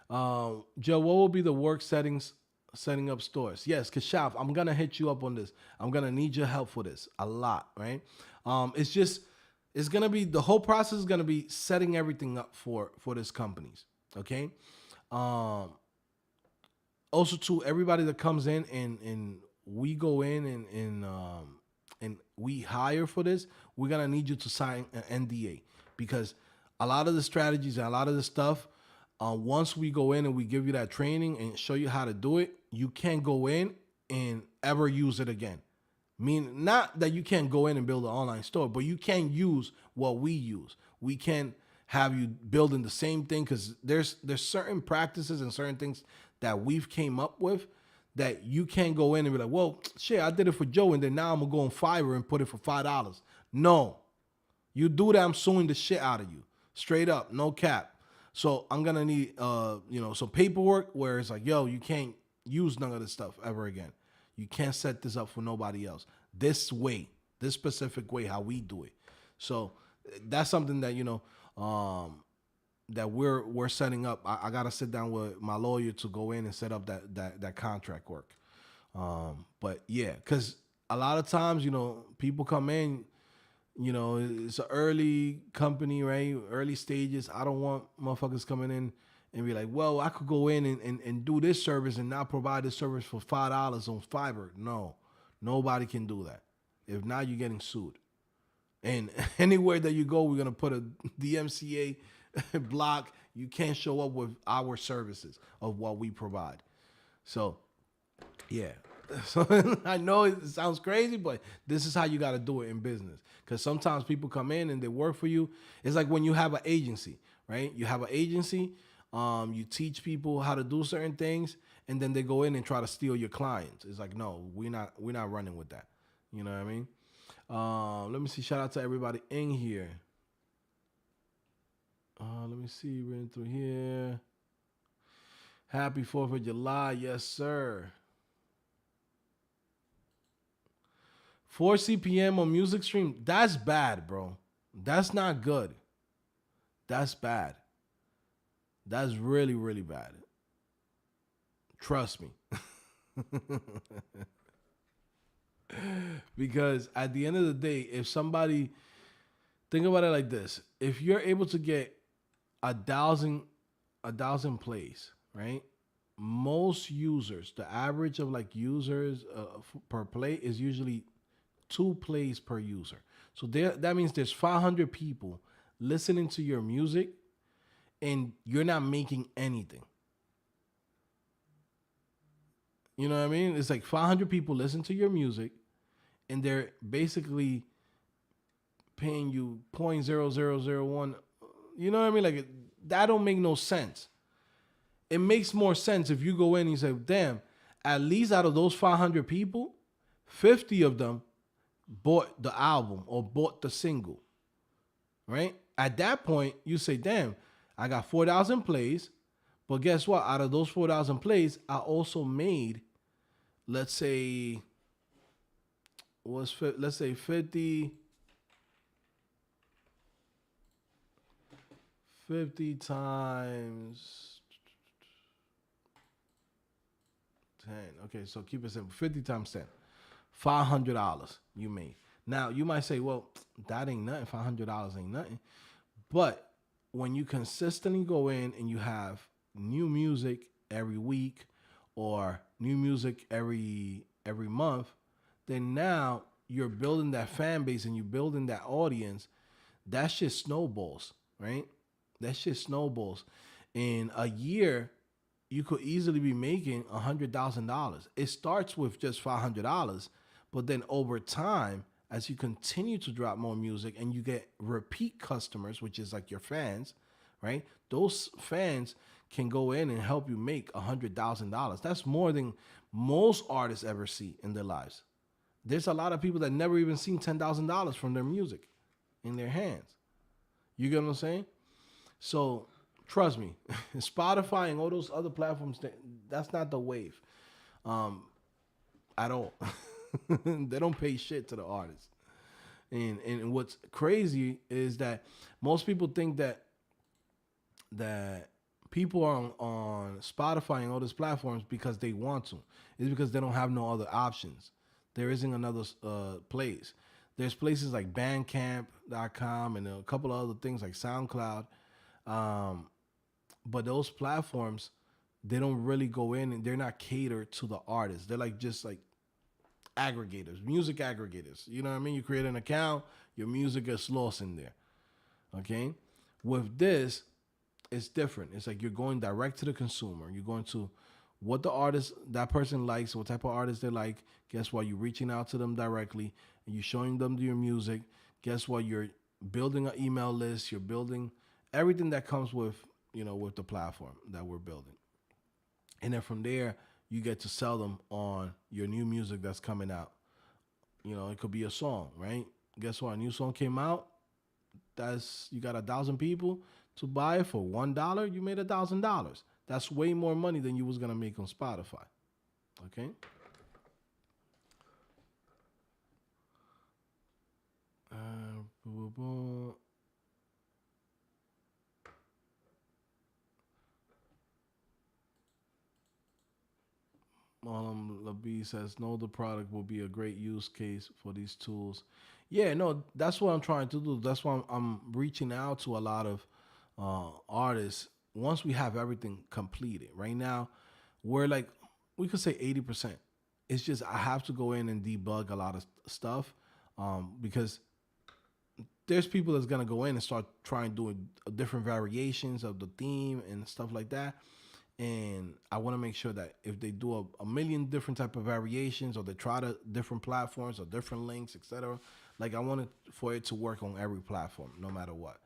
Joe, what will be the work setting up stores? Yes, Kashaf, I'm going to hit you up on this. I'm going to need your help for this a lot, right? It's going to be, the whole process is going to be setting everything up for this companies, okay? Also, too, everybody that comes in and we go in and we hire for this, we're going to need you to sign an NDA, because a lot of the strategies and a lot of the stuff, Once we go in and we give you that training and show you how to do it, you can't go in and ever use it again. Mean not that you can't go in and build an online store, but you can't use what we use. We can't have you building the same thing because there's certain practices and certain things that we've came up with that you can't go in and be like, well, shit, I did it for Joe, and then now I'm gonna go on Fiverr and put it for $5. No, you do that, I'm suing the shit out of you, straight up, no cap. So I'm gonna need some paperwork where it's like, yo, you can't use none of this stuff ever again. You can't set this up for nobody else. This way, this specific way, how we do it. So that's something that that we're setting up. I gotta sit down with my lawyer to go in and set up that contract work. But yeah, because a lot of times people come in. It's an early company, right? Early stages. I don't want motherfuckers coming in and be like, well, I could go in and do this service and not provide this service for $5 on Fiverr. No, nobody can do that. If not, you're getting sued. And anywhere that you go, we're going to put a DMCA block. You can't show up with our services of what we provide. So, yeah. So I know it sounds crazy, but this is how you got to do it in business. Because sometimes people come in and they work for you. It's like when you have an agency, right? You have an agency, you teach people how to do certain things, and then they go in and try to steal your clients. It's like, no, we're not running with that. You know what I mean? Let me see. Shout out to everybody in here. Let me see. We're in through here. Happy 4th of July. Yes, sir. 4 CPM on music stream. That's bad, bro. That's not good. That's bad. That's really, really bad. Trust me. Because at the end of the day, if somebody, think about it like this. If you're able to get 1,000 plays, right? Most users, the average of like users per play is usually 2 plays per user. So that means there's 500 people listening to your music and you're not making anything. You know what I mean? It's like 500 people listen to your music and they're basically paying you 0.0001. You know what I mean? Like that don't make no sense. It makes more sense if you go in and you say, damn, at least out of those 500 people, 50 of them bought the album or bought the single, right? At that point, you say, damn, I got 4,000 plays, but guess what? Out of those 4,000 plays, I also made, let's say 50 times 10. Okay, so keep it simple. 50 times 10. $500 you made. Now, you might say, well, that ain't nothing. $500 ain't nothing. But when you consistently go in and you have new music every week or new music every month, then now you're building that fan base and you're building that audience. That shit snowballs, right? That shit snowballs. In a year, you could easily be making $100,000. It starts with just $500. But then over time, as you continue to drop more music and you get repeat customers, which is like your fans, right? Those fans can go in and help you make $100,000. That's more than most artists ever see in their lives. There's a lot of people that never even seen $10,000 from their music in their hands. You get what I'm saying? So trust me, Spotify and all those other platforms, that's not the wave at all. They don't pay shit to the artists. And what's crazy is that most people think that people are on Spotify and all these platforms because they want to. It's because they don't have no other options. There isn't another place. There's places like Bandcamp.com and a couple of other things like SoundCloud. But those platforms, they don't really go in and they're not catered to the artists. They're like just like aggregators, music aggregators. You know what I mean? You create an account, your music gets lost in there. Okay? With this, it's different. It's like you're going direct to the consumer. You're going to what the artist that person likes, what type of artist they like. Guess what? You're reaching out to them directly and you're showing them your music. Guess what? You're building an email list. You're building everything that comes with with the platform that we're building. And then from there, you get to sell them on your new music that's coming out. It could be a song, right? Guess what? A new song came out. You got 1,000 people to buy it for $1. You made $1,000. That's way more money than you was gonna make on Spotify. Okay. Boom, boom. Labi says, no, the product will be a great use case for these tools. Yeah, no, that's what I'm trying to do. That's why I'm reaching out to a lot of artists. Once we have everything completed, right now, we're like, we could say 80%. It's just I have to go in and debug a lot of stuff because there's people that's going to go in and start trying doing different variations of the theme and stuff like that. And I want to make sure that if they do a million different type of variations, or they try to different platforms or different links, etc., like I want it for it to work on every platform, no matter what.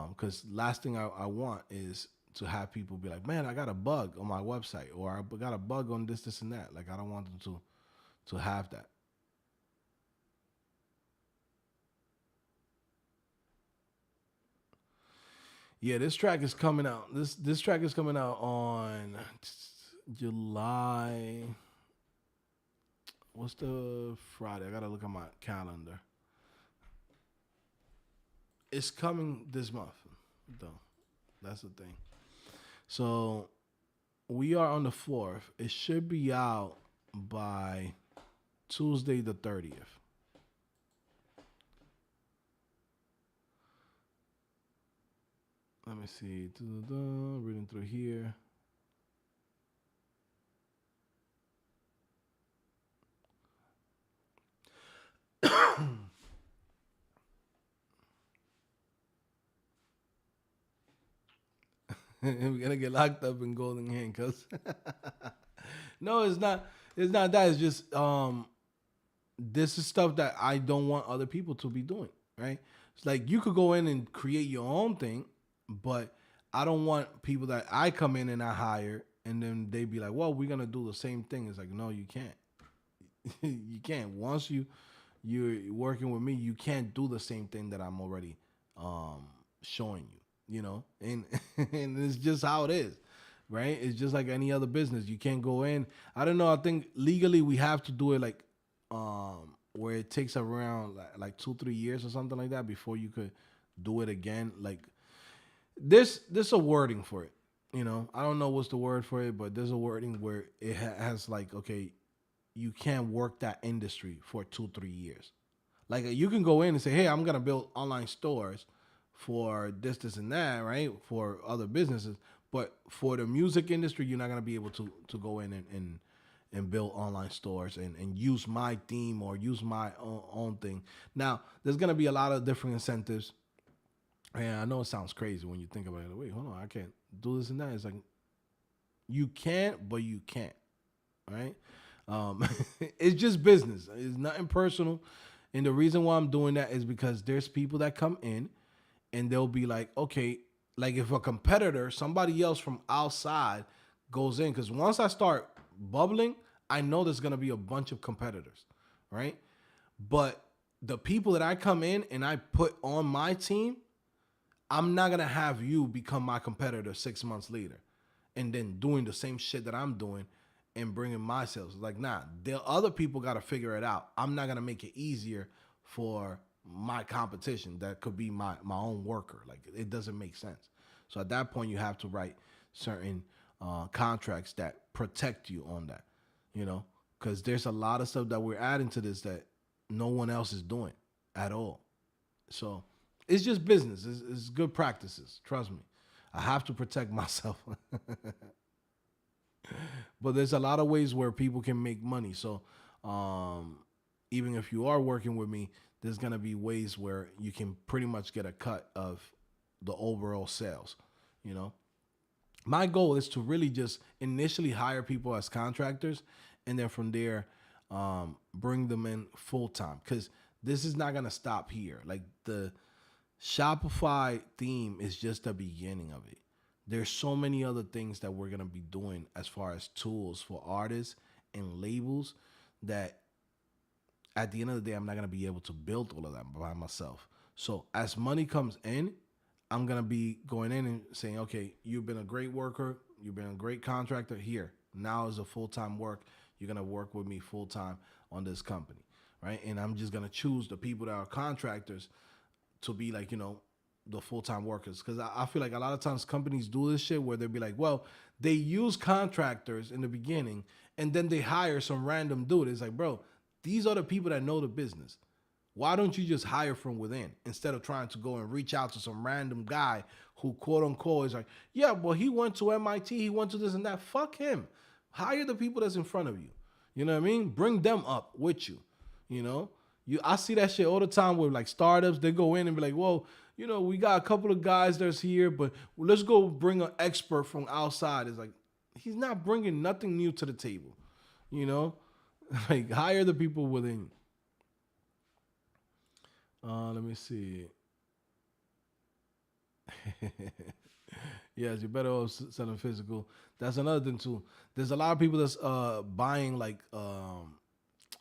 Because last thing I want is to have people be like, man, I got a bug on my website, or I got a bug on this, and that. Like I don't want them to have that. Yeah, this track is coming out. This track is coming out on July. What's the Friday? I gotta look at my calendar. It's coming this month, though. That's the thing. So we are on the 4th. It should be out by Tuesday the 30th. Let me see. Reading through here. We're gonna get locked up in golden handcuffs. No, it's not. It's not that. It's just this is stuff that I don't want other people to be doing. Right? It's like you could go in and create your own thing, but I don't want people that I come in and I hire, and then they be like, "Well, we're gonna do the same thing." It's like, no, you can't. You can't. Once you're working with me, you can't do the same thing that I'm already showing you. And and it's just how it is, right? It's just like any other business. You can't go in. I don't know. I think legally we have to do it like where it takes around like 2-3 years or something like that before you could do it again. Like there's a wording for it. I don't know what's the word for it, but there's a wording where it has like, okay, you can't work that industry for 2-3 years. Like you can go in and say, hey, I'm gonna build online stores for this, and that, right? For other businesses. But for the music industry, you're not going to be able to go in and build online stores and use my theme or use my own thing. Now, there's going to be a lot of different incentives. And I know it sounds crazy when you think about it. Wait, hold on. I can't do this and that. It's like, you can't, but you can't, right? It's just business. It's nothing personal. And the reason why I'm doing that is because there's people that come in and they'll be like, okay, like if a competitor, somebody else from outside goes in, because once I start bubbling, I know there's going to be a bunch of competitors, right? But the people that I come in and I put on my team, I'm not going to have you become my competitor 6 months later and then doing the same shit that I'm doing and bringing my sales. Like, nah, the other people got to figure it out. I'm not going to make it easier for my competition that could be my own worker. Like, it doesn't make sense. So at that point, you have to write certain contracts that protect you on that, because there's a lot of stuff that we're adding to this that no one else is doing at all. So it's just business. It's good practices. Trust me. I have to protect myself. But there's a lot of ways where people can make money. So even if you are working with me, there's going to be ways where you can pretty much get a cut of the overall sales, you know. My goal is to really just initially hire people as contractors, and then from there, bring them in full time. Because this is not gonna stop here. Like the Shopify theme is just the beginning of it. There's so many other things that we're gonna be doing as far as tools for artists and labels that at the end of the day, I'm not gonna be able to build all of that by myself. So as money comes in, I'm gonna be going in and saying, okay, you've been a great worker, you've been a great contractor. Here, now is a full-time work. You're gonna work with me full-time on this company, right? And I'm just gonna choose the people that are contractors to be like, the full-time workers. Because I feel like a lot of times companies do this shit where they'll be like, well, they use contractors in the beginning and then they hire some random dude. It's like, bro, these are the people that know the business. Why don't you just hire from within instead of trying to go and reach out to some random guy who quote unquote is like, yeah, well, he went to MIT, he went to this and that. Fuck him. Hire the people that's in front of you. You know what I mean? Bring them up with you. I see that shit all the time with like startups. They go in and be like, whoa, we got a couple of guys that's here, but let's go bring an expert from outside. It's like, he's not bringing nothing new to the table. Like hire the people within. Let me see. Yes, you better off selling physical. That's another thing too. There's a lot of people that's buying like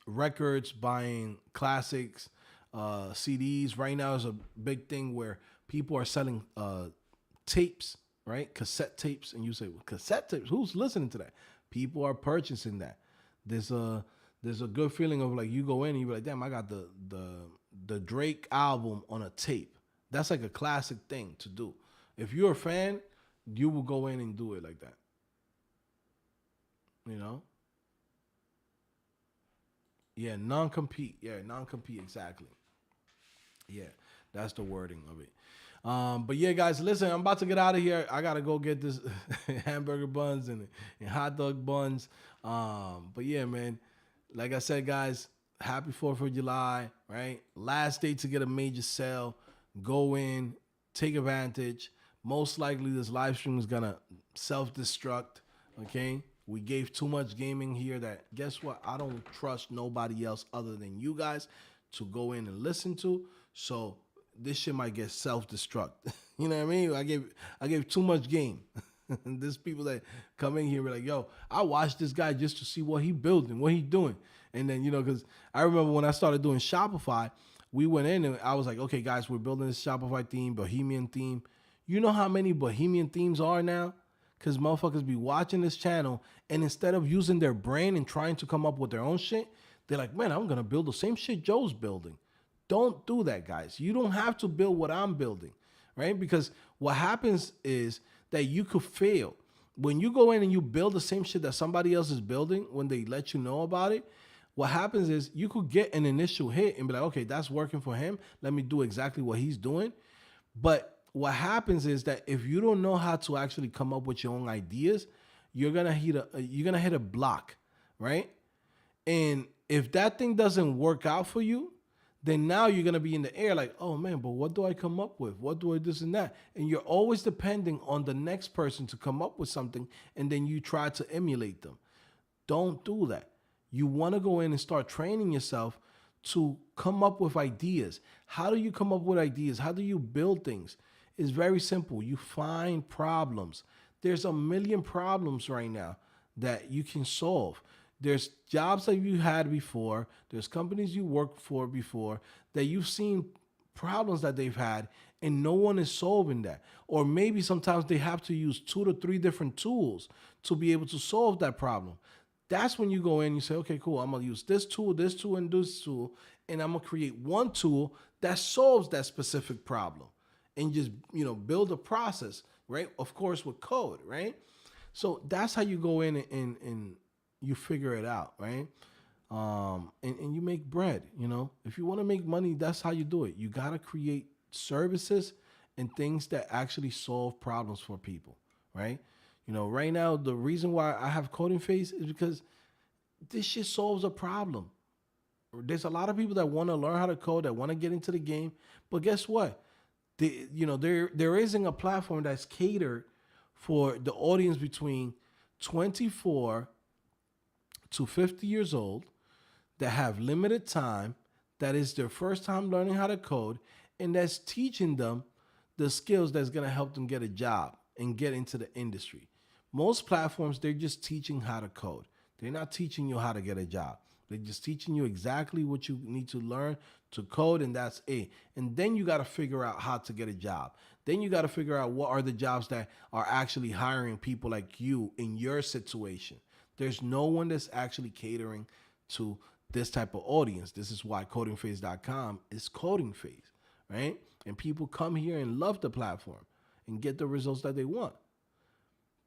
records, buying classics, CDs. Right now is a big thing where people are selling tapes, right? Cassette tapes. And you say, well, cassette tapes? Who's listening to that? People are purchasing that. There's a good feeling of like you go in and you be like, damn, I got the Drake album on a tape. That's like a classic thing to do. If you're a fan, you will go in and do it like that. Yeah, non-compete. Yeah, non-compete, exactly. Yeah, that's the wording of it. But yeah, guys, listen, I'm about to get out of here. I got to go get this hamburger buns and hot dog buns. But yeah, man, like I said, guys, happy 4th of July, right? Last day to get a major sale. Go in, take advantage. Most likely this live stream is going to self-destruct, okay? We gave too much gaming here that, guess what? I don't trust nobody else other than you guys to go in and listen to. So this shit might get self-destruct. You know what I mean? I gave too much game. There's people that come in here and be like, yo, I watched this guy just to see what he building, what he doing. And then, because I remember when I started doing Shopify, we went in and I was like, okay, guys, we're building this Shopify theme, Bohemian theme. You know how many Bohemian themes are now? Because motherfuckers be watching this channel and instead of using their brain and trying to come up with their own shit, they're like, man, I'm going to build the same shit Joe's building. Don't do that, guys. You don't have to build what I'm building, right? Because what happens is that you could fail. When you go in and you build the same shit that somebody else is building, when they let you know about it, what happens is you could get an initial hit and be like, okay, that's working for him. Let me do exactly what he's doing. But what happens is that if you don't know how to actually come up with your own ideas, you're gonna hit a block, right? And if that thing doesn't work out for you, then now you're gonna be in the air like, oh man, but what do I come up with? What do I this and that? And you're always depending on the next person to come up with something, and then you try to emulate them. Don't do that. You want to go in and start training yourself to come up with ideas. How do you come up with ideas? How do you build things? It's very simple. You find problems. There's a million problems right now that you can solve. There's jobs that you had before. There's companies you worked for before that you've seen problems that they've had and no one is solving that. Or maybe sometimes they have to use 2 to 3 different tools to be able to solve that problem. That's when you go in and you say, okay, cool, I'm going to use this tool, and this tool, and I'm going to create one tool that solves that specific problem and just, build a process, right? Of course, with code, right? So that's how you go in and you figure it out, right? And you make bread, If you want to make money, that's how you do it. You got to create services and things that actually solve problems for people, right? Right now, the reason why I have CodingPhase is because this shit solves a problem. There's a lot of people that want to learn how to code, that want to get into the game. But guess what? There isn't a platform that's catered for the audience between 24 to 50 years old that have limited time, that is their first time learning how to code, and that's teaching them the skills that's going to help them get a job and get into the industry. Most platforms, they're just teaching how to code. They're not teaching you how to get a job. They're just teaching you exactly what you need to learn to code, and that's it. And then you got to figure out how to get a job. Then you got to figure out what are the jobs that are actually hiring people like you in your situation. There's no one that's actually catering to this type of audience. This is why CodingPhase.com is CodingPhase, right? And people come here and love the platform and get the results that they want.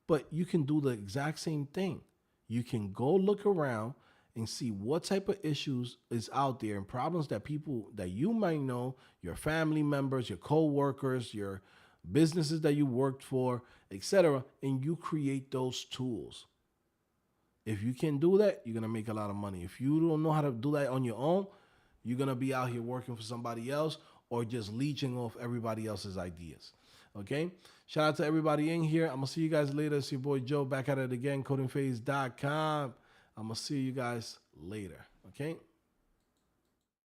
But you can do the exact same thing. You can go look around and see what type of issues is out there and problems that people that you might know, your family members, your co-workers, your businesses that you worked for, etc., and you create those tools. If you can do that, you're going to make a lot of money. If you don't know how to do that on your own, you're going to be out here working for somebody else or just leeching off everybody else's ideas. Okay? Shout out to everybody in here. I'm going to see you guys later. It's your boy Joe back at it again, codingphase.com. I'm going to see you guys later. Okay?